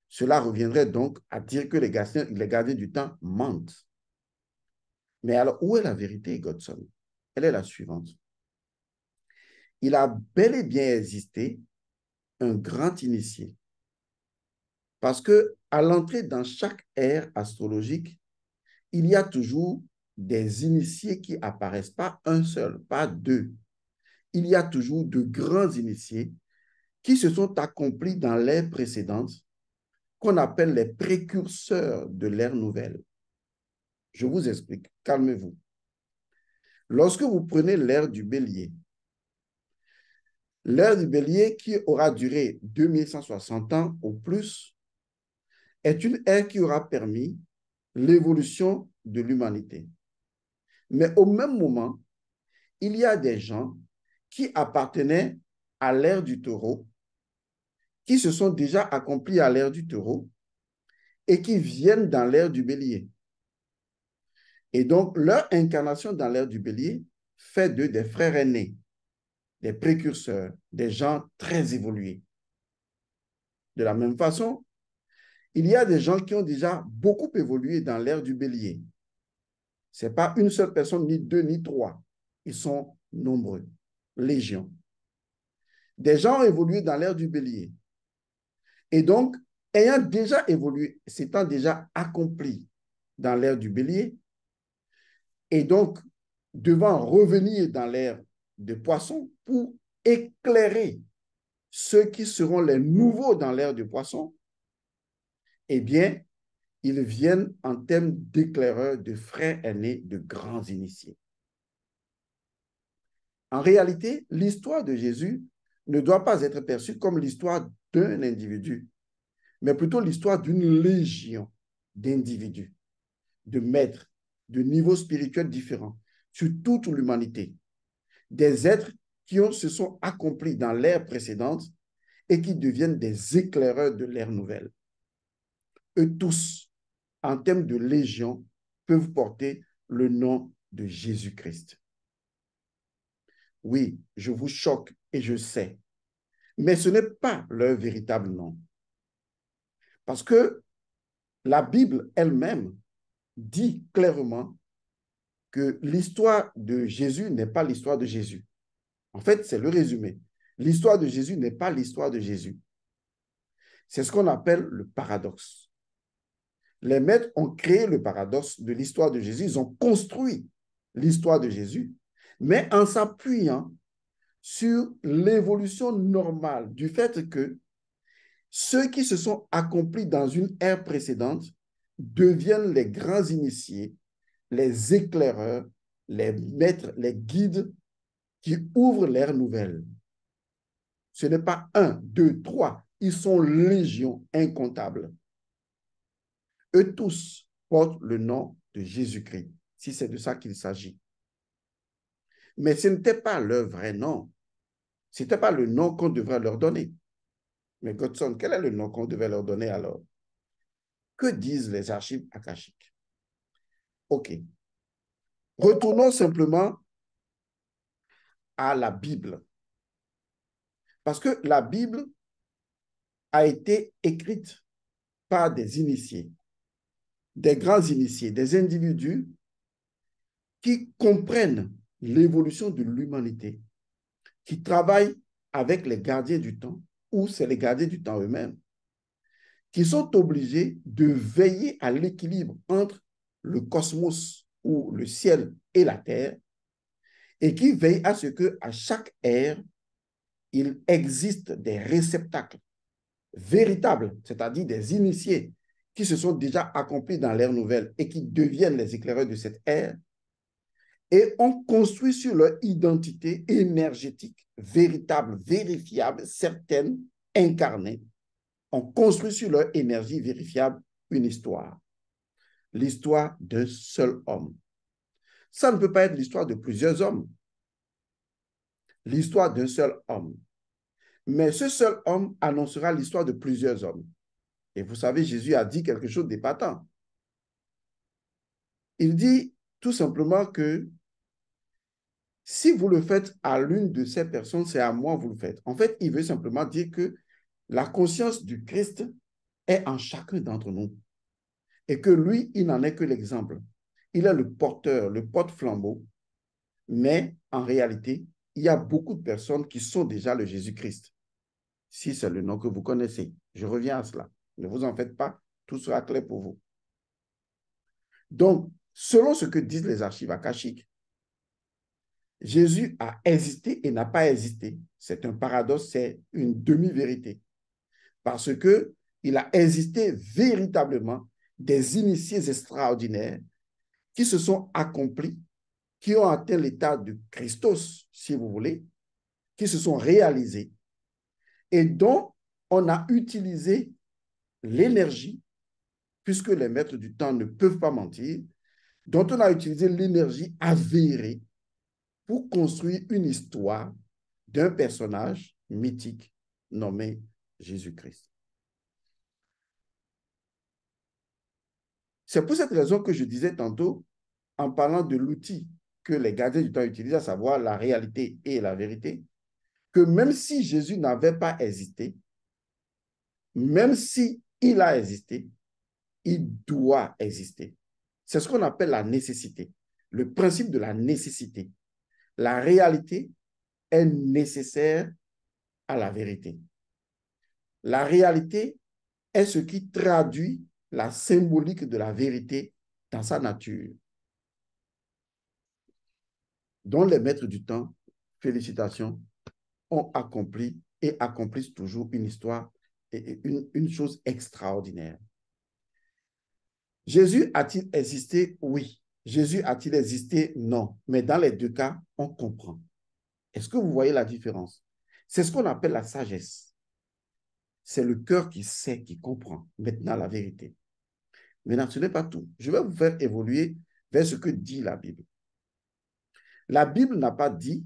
Speaker 1: cela reviendrait donc à dire que les gardiens du temps mentent. Mais alors, où est la vérité, Godson? Elle est la suivante. Il a bel et bien existé un grand initié. Parce que à l'entrée dans chaque ère astrologique, il y a toujours des initiés qui apparaissent, pas un seul, pas deux. Il y a toujours de grands initiés qui se sont accomplis dans l'ère précédente, qu'on appelle les précurseurs de l'ère nouvelle. Je vous explique, calmez-vous. Lorsque vous prenez l'ère du bélier, l'ère du bélier qui aura duré 2160 ans au plus, est une ère qui aura permis l'évolution de l'humanité. Mais au même moment, il y a des gens qui appartenaient à l'ère du taureau, qui se sont déjà accomplis à l'ère du taureau et qui viennent dans l'ère du bélier. Et donc, leur incarnation dans l'ère du bélier fait d'eux des frères aînés, des précurseurs, des gens très évolués. De la même façon, il y a des gens qui ont déjà beaucoup évolué dans l'ère du bélier. Ce n'est pas une seule personne, ni deux, ni trois. Ils sont nombreux, légion. Des gens ont évolué dans l'ère du bélier. Et donc, ayant déjà évolué, s'étant déjà accompli dans l'ère du bélier, et donc devant revenir dans l'ère des poissons pour éclairer ceux qui seront les nouveaux dans l'ère du poisson, eh bien, ils viennent en termes d'éclaireurs, de frères aînés, de grands initiés. En réalité, l'histoire de Jésus ne doit pas être perçue comme l'histoire d'un individu, mais plutôt l'histoire d'une légion d'individus, de maîtres, de niveaux spirituels différents, sur toute l'humanité. Des êtres qui se sont accomplis dans l'ère précédente et qui deviennent des éclaireurs de l'ère nouvelle. Eux tous, en termes de légion, peuvent porter le nom de Jésus-Christ. Oui, je vous choque et je sais, mais ce n'est pas leur véritable nom. Parce que la Bible elle-même dit clairement que l'histoire de Jésus n'est pas l'histoire de Jésus. En fait, c'est le résumé. L'histoire de Jésus n'est pas l'histoire de Jésus. C'est ce qu'on appelle le paradoxe. Les maîtres ont créé le paradoxe de l'histoire de Jésus. Ils ont construit l'histoire de Jésus, mais en s'appuyant sur l'évolution normale du fait que ceux qui se sont accomplis dans une ère précédente deviennent les grands initiés, les éclaireurs, les maîtres, les guides qui ouvrent l'ère nouvelle. Ce n'est pas un, deux, trois. Ils sont légions incomptables. Eux tous portent le nom de Jésus-Christ, si c'est de ça qu'il s'agit. Mais ce n'était pas leur vrai nom. Ce n'était pas le nom qu'on devrait leur donner. Mais Godson, quel est le nom qu'on devait leur donner alors? Que disent les archives akashiques? OK. Retournons simplement à la Bible. Parce que la Bible a été écrite par des initiés, des grands initiés, des individus qui comprennent l'évolution de l'humanité, qui travaillent avec les gardiens du temps, ou c'est les gardiens du temps eux-mêmes, qui sont obligés de veiller à l'équilibre entre le cosmos ou le ciel et la terre, et qui veillent à ce que à chaque ère, il existe des réceptacles véritables, c'est-à-dire des initiés qui se sont déjà accomplis dans l'ère nouvelle et qui deviennent les éclaireurs de cette ère, et on construit sur leur identité énergétique, véritable, vérifiable, certaine, incarnée. On construit sur leur énergie vérifiable une histoire. L'histoire d'un seul homme. Ça ne peut pas être l'histoire de plusieurs hommes. L'histoire d'un seul homme. Mais ce seul homme annoncera l'histoire de plusieurs hommes. Et vous savez, Jésus a dit quelque chose d'épatant. Il dit tout simplement que si vous le faites à l'une de ces personnes, c'est à moi que vous le faites. En fait, il veut simplement dire que la conscience du Christ est en chacun d'entre nous. Et que lui, il n'en est que l'exemple. Il est le porteur, le porte-flambeau. Mais en réalité, il y a beaucoup de personnes qui sont déjà le Jésus-Christ. Si c'est le nom que vous connaissez. Je reviens à cela. Ne vous en faites pas, tout sera clair pour vous. Donc, selon ce que disent les archives akashiques, Jésus a existé et n'a pas existé. C'est un paradoxe, c'est une demi-vérité. Parce qu'il a existé véritablement des initiés extraordinaires qui se sont accomplis, qui ont atteint l'état de Christos, si vous voulez, qui se sont réalisés et dont on a utilisé l'énergie, puisque les maîtres du temps ne peuvent pas mentir, dont on a utilisé l'énergie avérée pour construire une histoire d'un personnage mythique nommé Jésus-Christ. C'est pour cette raison que je disais tantôt, en parlant de l'outil que les gardiens du temps utilisent, à savoir la réalité et la vérité, que même si Jésus n'avait pas existé, même s'il a existé, il doit exister. C'est ce qu'on appelle la nécessité, le principe de la nécessité. La réalité est nécessaire à la vérité. La réalité est ce qui traduit la symbolique de la vérité dans sa nature. Dont les maîtres du temps, félicitations, ont accompli et accomplissent toujours une histoire et une chose extraordinaire. Jésus a-t-il existé? Oui. Jésus a-t-il existé? Non. Mais dans les deux cas, on comprend. Est-ce que vous voyez la différence? C'est ce qu'on appelle la sagesse. C'est le cœur qui sait, qui comprend maintenant la vérité. Maintenant, ce n'est pas tout. Je vais vous faire évoluer vers ce que dit la Bible. La Bible n'a pas dit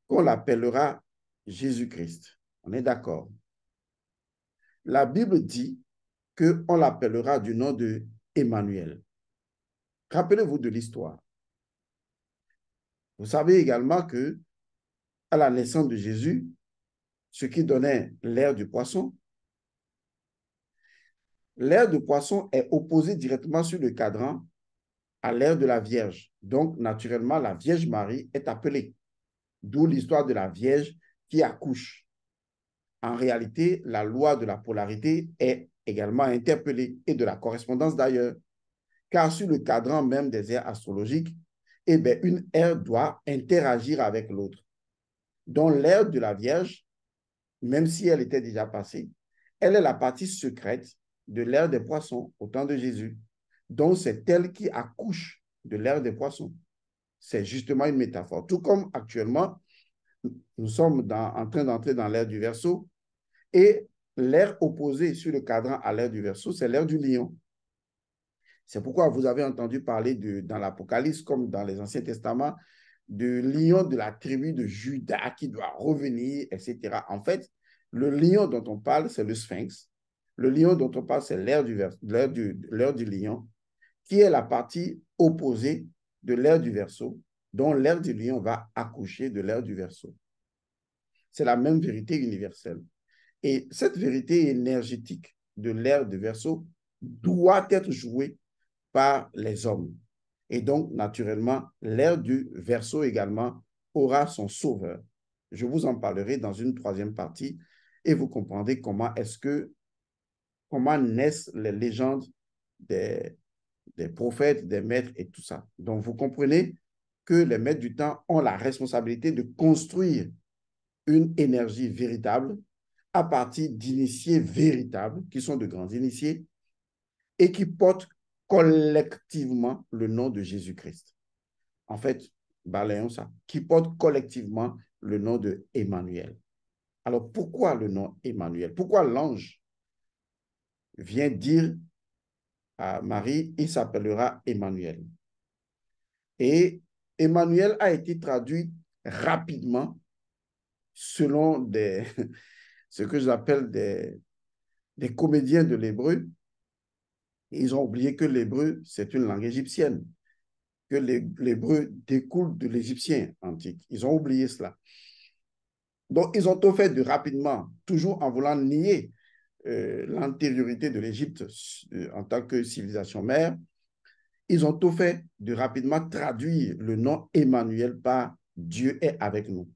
Speaker 1: qu'on l'appellera Jésus-Christ. On est d'accord. La Bible dit qu'on l'appellera du nom de Emmanuel. Rappelez-vous de l'histoire. Vous savez également que à la naissance de Jésus, ce qui donnait l'air du poisson, l'air du poisson est opposé directement sur le cadran à l'air de la Vierge. Donc, naturellement, la Vierge Marie est appelée. D'où l'histoire de la Vierge qui accouche. En réalité, la loi de la polarité est également interpellée et de la correspondance d'ailleurs. Car sur le cadran même des aires astrologiques, eh bien, une ère doit interagir avec l'autre. Donc, l'ère de la Vierge, même si elle était déjà passée, elle est la partie secrète de l'ère des poissons au temps de Jésus. Donc, c'est elle qui accouche de l'ère des poissons. C'est justement une métaphore. Tout comme actuellement, nous sommes en train d'entrer dans l'ère du Verseau et l'ère opposée sur le cadran à l'ère du Verseau, c'est l'ère du Lion. C'est pourquoi vous avez entendu parler dans l'Apocalypse, comme dans les Anciens Testaments, de lion de la tribu de Juda qui doit revenir, etc. En fait, le lion dont on parle, c'est le Sphinx. Le lion dont on parle, c'est l'ère du lion, qui est la partie opposée de l'ère du Verseau, dont l'ère du lion va accoucher de l'ère du Verseau. C'est la même vérité universelle. Et cette vérité énergétique de l'ère du Verseau doit être jouée par les hommes. Et donc, naturellement, l'ère du Verseau également aura son sauveur. Je vous en parlerai dans une troisième partie et vous comprendrez comment naissent les légendes des prophètes, des maîtres et tout ça. Donc, vous comprenez que les maîtres du temps ont la responsabilité de construire une énergie véritable à partir d'initiés véritables, qui sont de grands initiés, et qui portent collectivement le nom de Jésus-Christ. En fait, balayons ça, qui portent collectivement le nom de Emmanuel. Alors, pourquoi le nom Emmanuel? Pourquoi l'ange vient dire à Marie, il s'appellera Emmanuel? Et Emmanuel a été traduit rapidement selon ce que j'appelle des comédiens de l'hébreu. Ils ont oublié que l'hébreu, c'est une langue égyptienne, que l'hébreu découle de l'égyptien antique. Ils ont oublié cela. Donc, ils ont tout fait de rapidement, toujours en voulant nier l'antériorité de l'Égypte en tant que civilisation mère. Ils ont tout fait de rapidement traduire le nom Emmanuel par Dieu est avec nous.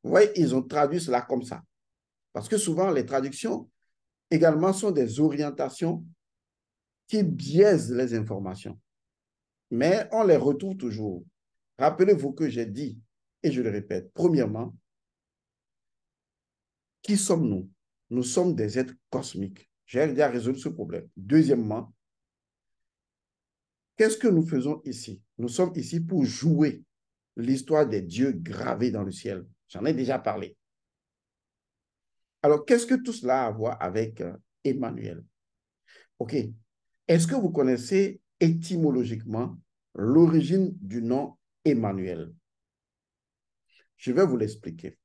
Speaker 1: Vous voyez, ils ont traduit cela comme ça. Parce que souvent, les traductions également sont des orientations qui biaisent les informations. Mais on les retrouve toujours. Rappelez-vous que j'ai dit, et je le répète, premièrement, qui sommes-nous? Nous sommes des êtres cosmiques. J'ai déjà résolu ce problème. Deuxièmement, qu'est-ce que nous faisons ici? Nous sommes ici pour jouer l'histoire des dieux gravés dans le ciel. J'en ai déjà parlé. Alors, qu'est-ce que tout cela a à voir avec Emmanuel? OK. Est-ce que vous connaissez étymologiquement l'origine du nom Emmanuel? Je vais vous l'expliquer.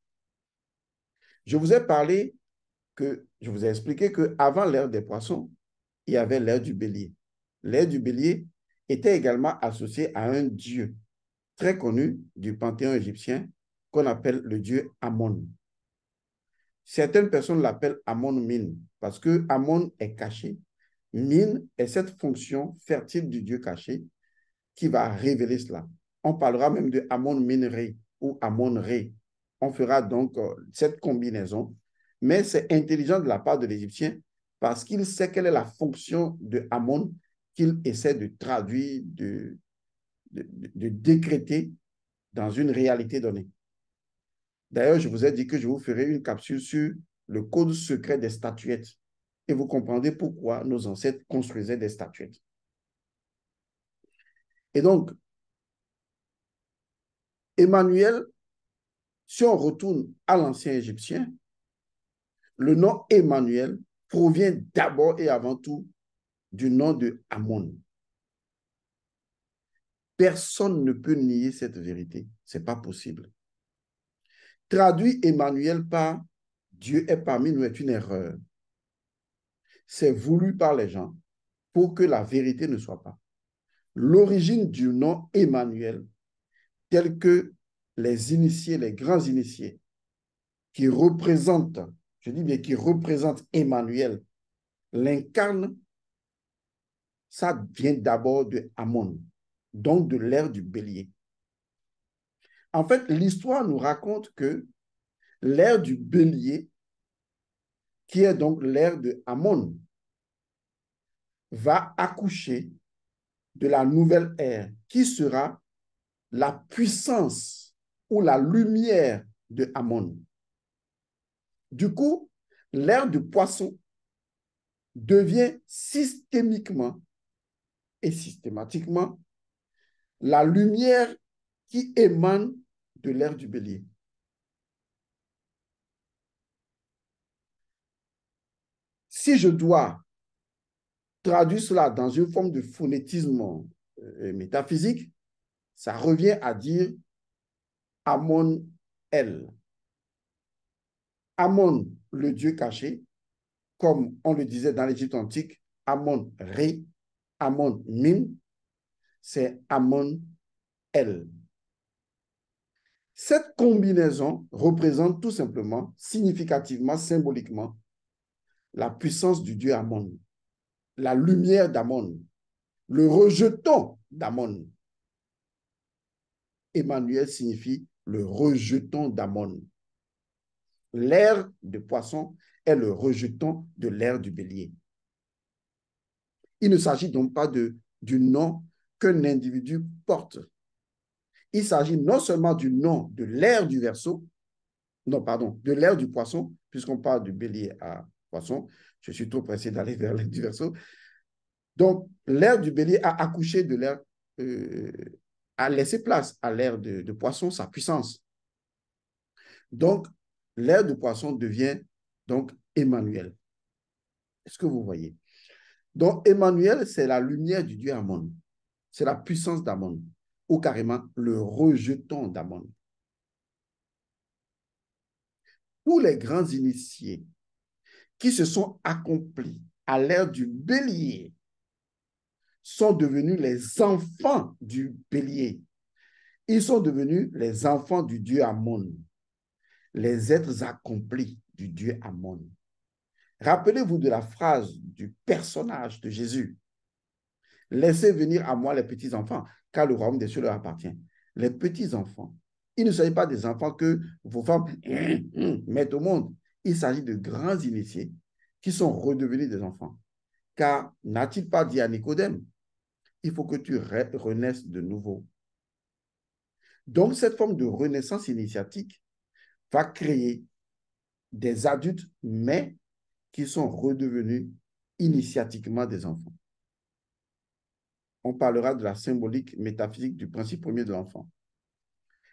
Speaker 1: Je vous ai expliqué qu'avant l'ère des poissons, il y avait l'ère du bélier. L'ère du bélier était également associée à un dieu très connu du panthéon égyptien qu'on appelle le dieu Amon. Certaines personnes l'appellent Amon-Min parce que Amon est caché. Min est cette fonction fertile du dieu caché qui va révéler cela. On parlera même de Amon-Min-Ré ou Amon-Ré. On fera donc cette combinaison. Mais c'est intelligent de la part de l'Égyptien parce qu'il sait quelle est la fonction de Amon qu'il essaie de traduire, de décréter dans une réalité donnée. D'ailleurs, je vous ai dit que je vous ferai une capsule sur le code secret des statuettes et vous comprendrez pourquoi nos ancêtres construisaient des statuettes. Et donc, Emmanuel, si on retourne à l'ancien égyptien, le nom Emmanuel provient d'abord et avant tout du nom de Amon. Personne ne peut nier cette vérité. Ce n'est pas possible. Traduit Emmanuel par Dieu est parmi nous est une erreur. C'est voulu par les gens pour que la vérité ne soit pas. L'origine du nom Emmanuel, tel que les initiés, les grands initiés, qui représentent, je dis bien qui représentent Emmanuel, l'incarnent, ça vient d'abord de Amon, donc de l'ère du bélier. En fait, l'histoire nous raconte que l'ère du bélier, qui est donc l'ère de Amon, va accoucher de la nouvelle ère, qui sera la puissance ou la lumière de Amon. Du coup, l'ère du poisson devient systémiquement et systématiquement la lumière qui émane de l'ère du bélier. Si je dois traduire cela dans une forme de phonétisme métaphysique, ça revient à dire Amon-El. Amon, le dieu caché, comme on le disait dans l'Égypte antique, Amon-Ré, Amon-Min, c'est Amon-El. Cette combinaison représente tout simplement, significativement, symboliquement, la puissance du dieu Amon, la lumière d'Amon, le rejeton d'Amon. Emmanuel signifie le rejeton d'Amon. L'ère de poisson est le rejeton de l'ère du bélier. Il ne s'agit donc pas du nom qu'un individu porte. Il s'agit non seulement du nom de l'ère du Verseau, non, pardon, de l'ère du poisson, puisqu'on parle du bélier à poisson. Je suis trop pressé d'aller vers l'ère du verseau. Donc, l'ère du bélier a accouché de l'ère, euh, a laissé place à l'ère de poisson, sa puissance. Donc, l'ère du poisson devient donc Emmanuel. Est-ce que vous voyez? Donc, Emmanuel, c'est la lumière du Dieu Ammon. C'est la puissance d'Ammon, ou carrément le rejeton d'Ammon. Tous les grands initiés qui se sont accomplis à l'ère du bélier sont devenus les enfants du bélier. Ils sont devenus les enfants du Dieu Ammon, les êtres accomplis du Dieu Ammon. Rappelez-vous de la phrase du personnage de Jésus. Laissez venir à moi les petits-enfants, car le royaume des cieux leur appartient. Les petits-enfants, il ne s'agit pas des enfants que vos femmes mettent au monde. Il s'agit de grands initiés qui sont redevenus des enfants. Car n'a-t-il pas dit à Nicodème, il faut que tu renaisses de nouveau. Donc, cette forme de renaissance initiatique va créer des adultes, mais qui sont redevenus initiatiquement des enfants. On parlera de la symbolique métaphysique du principe premier de l'enfant.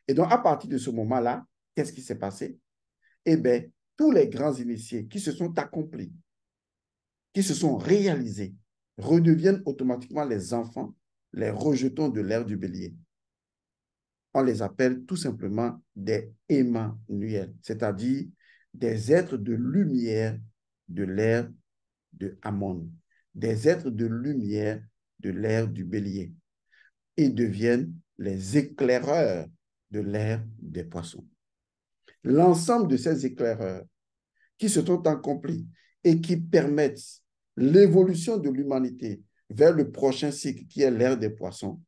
Speaker 1: Et donc, à partir de ce moment-là, qu'est-ce qui s'est passé? Eh bien, tous les grands initiés qui se sont accomplis, qui se sont réalisés, redeviennent automatiquement les enfants, les rejetons de l'ère du bélier. On les appelle tout simplement des Emmanuel, c'est-à-dire des êtres de lumière de l'ère de Ammon, des êtres de lumière de l'ère du bélier. Ils deviennent les éclaireurs de l'ère des poissons. L'ensemble de ces éclaireurs qui se sont accomplis et qui permettent l'évolution de l'humanité vers le prochain cycle qui est l'ère des poissons,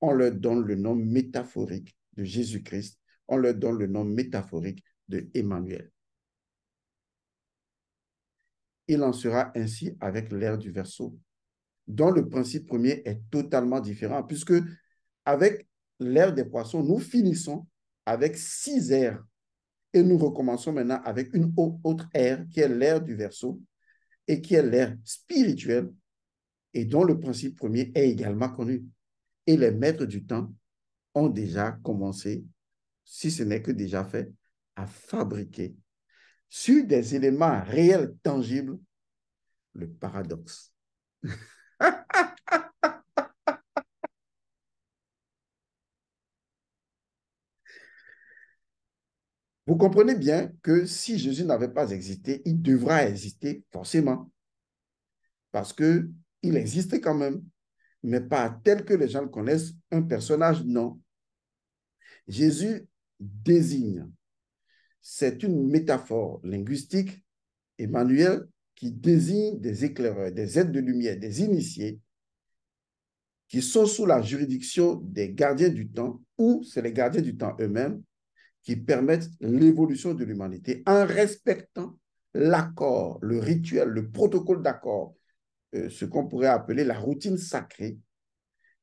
Speaker 1: on leur donne le nom métaphorique de Jésus-Christ, on leur donne le nom métaphorique de Emmanuel. Il en sera ainsi avec l'ère du Verseau, dont le principe premier est totalement différent, puisque avec l'ère des poissons, nous finissons avec 6 ères et nous recommençons maintenant avec une autre ère qui est l'ère du Verseau et qui est l'ère spirituelle et dont le principe premier est également connu. Et les maîtres du temps ont déjà commencé, si ce n'est que déjà fait, à fabriquer sur des éléments réels, tangibles, le paradoxe. Vous comprenez bien que si Jésus n'avait pas existé, il devra exister forcément, parce qu'il existe quand même, mais pas tel que les gens le connaissent, un personnage, non. Jésus désigne, c'est une métaphore linguistique, Emmanuel, qui désigne des éclaireurs, des êtres de lumière, des initiés, qui sont sous la juridiction des gardiens du temps, ou c'est les gardiens du temps eux-mêmes, qui permettent l'évolution de l'humanité en respectant l'accord, le rituel, le protocole d'accord, ce qu'on pourrait appeler la routine sacrée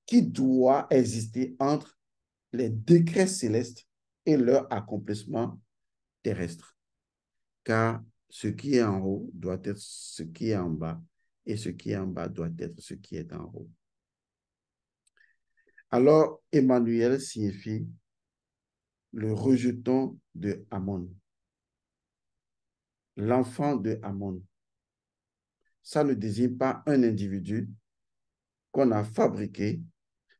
Speaker 1: qui doit exister entre les décrets célestes et leur accomplissement terrestre. Car ce qui est en haut doit être ce qui est en bas et ce qui est en bas doit être ce qui est en haut. Alors, Emmanuel signifie le rejeton de Ammon, l'enfant de Ammon. Ça ne désigne pas un individu qu'on a fabriqué.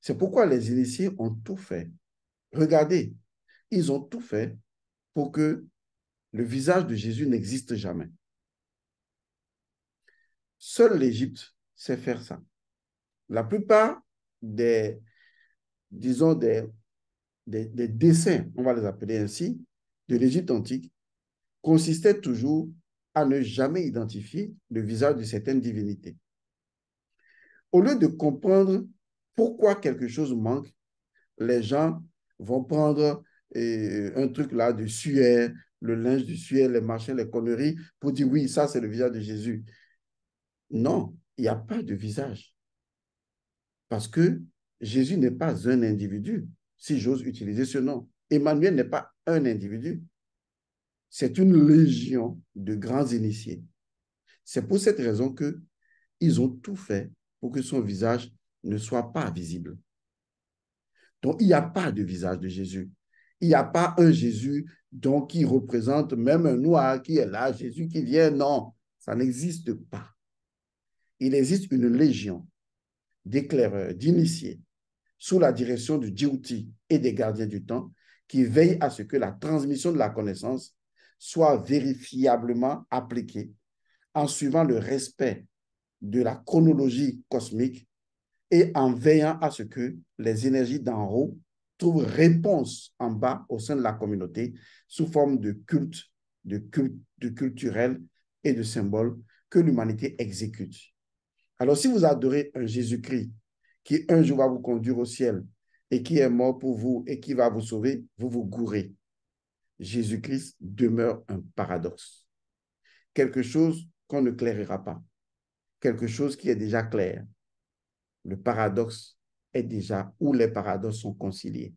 Speaker 1: C'est pourquoi les initiés ont tout fait. Regardez, ils ont tout fait pour que le visage de Jésus n'existe jamais. Seule l'Égypte sait faire ça. La plupart des, disons, des dessins, on va les appeler ainsi, de l'Égypte antique, consistaient toujours à ne jamais identifier le visage de certaines divinités. Au lieu de comprendre pourquoi quelque chose manque, les gens vont prendre un truc là de suaire, le linge du suaire, les machins, les conneries, pour dire oui, ça c'est le visage de Jésus. Non, il n'y a pas de visage. Parce que Jésus n'est pas un individu, si j'ose utiliser ce nom. Emmanuel n'est pas un individu. C'est une légion de grands initiés. C'est pour cette raison qu'ils ont tout fait pour que son visage ne soit pas visible. Donc, il n'y a pas de visage de Jésus. Il n'y a pas un Jésus donc, qui représente même un noir qui est là, Jésus qui vient. Non, ça n'existe pas. Il existe une légion d'éclaireurs, d'initiés, sous la direction du Djibouti et des gardiens du temps, qui veillent à ce que la transmission de la connaissance soit vérifiablement appliquée en suivant le respect de la chronologie cosmique et en veillant à ce que les énergies d'en haut trouvent réponse en bas au sein de la communauté sous forme de culte, de culturel et de symboles que l'humanité exécute. Alors, si vous adorez un Jésus-Christ qui un jour va vous conduire au ciel et qui est mort pour vous et qui va vous sauver, vous vous gourrez. Jésus-Christ demeure un paradoxe. Quelque chose qu'on ne clairira pas. Quelque chose qui est déjà clair. Le paradoxe est déjà où les paradoxes sont conciliés.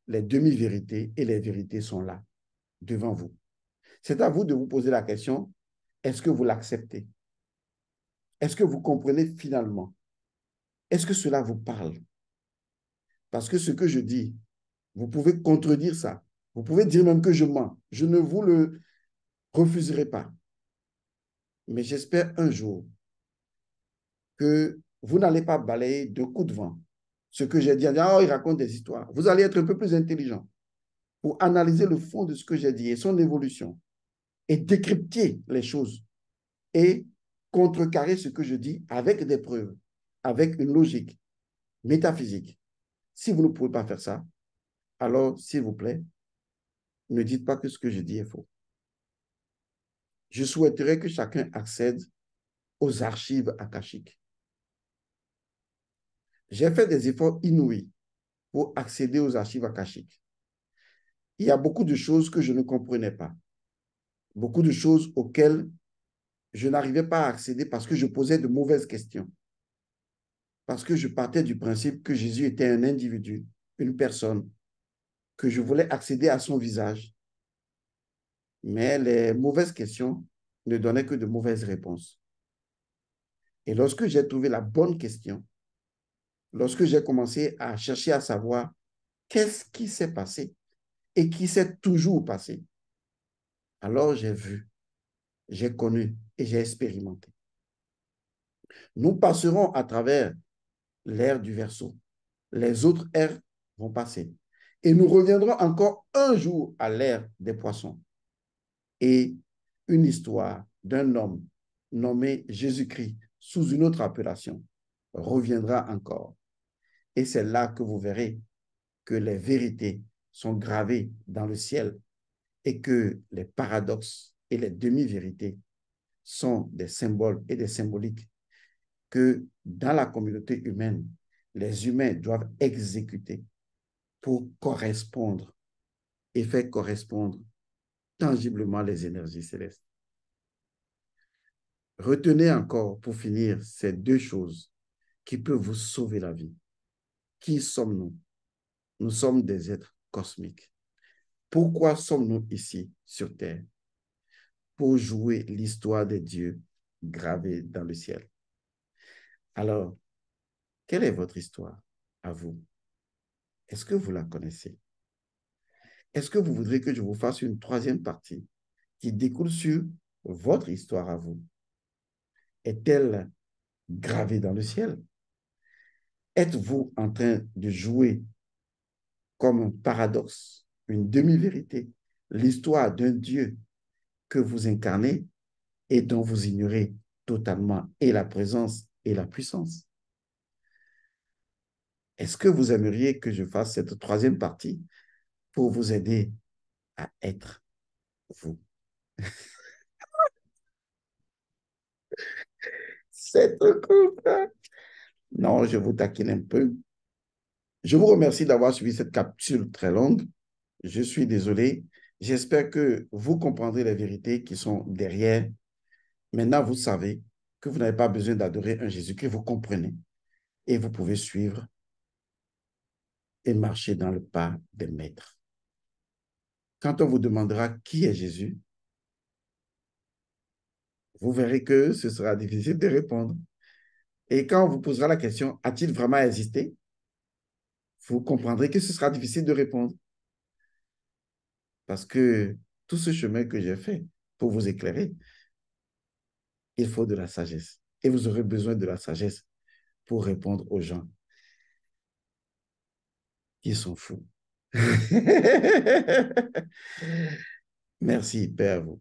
Speaker 1: Les demi-vérités et les vérités sont là, devant vous. C'est à vous de vous poser la question, est-ce que vous l'acceptez? Est-ce que vous comprenez finalement? Est-ce que cela vous parle? Parce que ce que je dis, vous pouvez contredire ça. Vous pouvez dire même que je mens. Je ne vous le refuserai pas. Mais j'espère un jour que vous n'allez pas balayer de coups de vent ce que j'ai dit. Oh, il raconte des histoires. Vous allez être un peu plus intelligent pour analyser le fond de ce que j'ai dit et son évolution et décrypter les choses et contrecarrer ce que je dis avec des preuves, avec une logique métaphysique. Si vous ne pouvez pas faire ça, alors, s'il vous plaît, ne dites pas que ce que je dis est faux. Je souhaiterais que chacun accède aux archives akashiques. J'ai fait des efforts inouïs pour accéder aux archives akashiques. Il y a beaucoup de choses que je ne comprenais pas, beaucoup de choses auxquelles je n'arrivais pas à accéder parce que je posais de mauvaises questions, parce que je partais du principe que Jésus était un individu, une personne, que je voulais accéder à son visage. Mais les mauvaises questions ne donnaient que de mauvaises réponses. Et lorsque j'ai trouvé la bonne question, lorsque j'ai commencé à chercher à savoir qu'est-ce qui s'est passé et qui s'est toujours passé, alors j'ai vu, j'ai connu et j'ai expérimenté. Nous passerons à travers l'ère du Verseau. Les autres ères vont passer. Et nous reviendrons encore un jour à l'ère des Poissons. Et une histoire d'un homme nommé Jésus-Christ sous une autre appellation reviendra encore. Et c'est là que vous verrez que les vérités sont gravées dans le ciel et que les paradoxes et les demi-vérités sont des symboles et des symboliques que dans la communauté humaine, les humains doivent exécuter pour correspondre et faire correspondre tangiblement les énergies célestes. Retenez encore, pour finir, ces deux choses qui peuvent vous sauver la vie. Qui sommes-nous? Nous sommes des êtres cosmiques. Pourquoi sommes-nous ici sur Terre? Pour jouer l'histoire des dieux gravée dans le ciel. Alors, quelle est votre histoire à vous? Est-ce que vous la connaissez? Est-ce que vous voudrez que je vous fasse une troisième partie qui découle sur votre histoire à vous? Est-elle gravée dans le ciel? Êtes-vous en train de jouer comme un paradoxe, une demi-vérité, l'histoire d'un Dieu que vous incarnez et dont vous ignorez totalement et la présence et la puissance? Est-ce que vous aimeriez que je fasse cette troisième partie pour vous aider à être vous? C'est un coup. Non, je vous taquine un peu. Je vous remercie d'avoir suivi cette capsule très longue. Je suis désolé. J'espère que vous comprendrez les vérités qui sont derrière. Maintenant, vous savez que vous n'avez pas besoin d'adorer un Jésus-Christ, vous comprenez. Et vous pouvez suivre et marcher dans le pas des maîtres. quand on vous demandera qui est Jésus, vous verrez que ce sera difficile de répondre. Et quand on vous posera la question, a-t-il vraiment existé? Vous comprendrez que ce sera difficile de répondre. Parce que tout ce chemin que j'ai fait pour vous éclairer, il faut de la sagesse. Et vous aurez besoin de la sagesse pour répondre aux gens qui sont fous. Merci, Père, vous.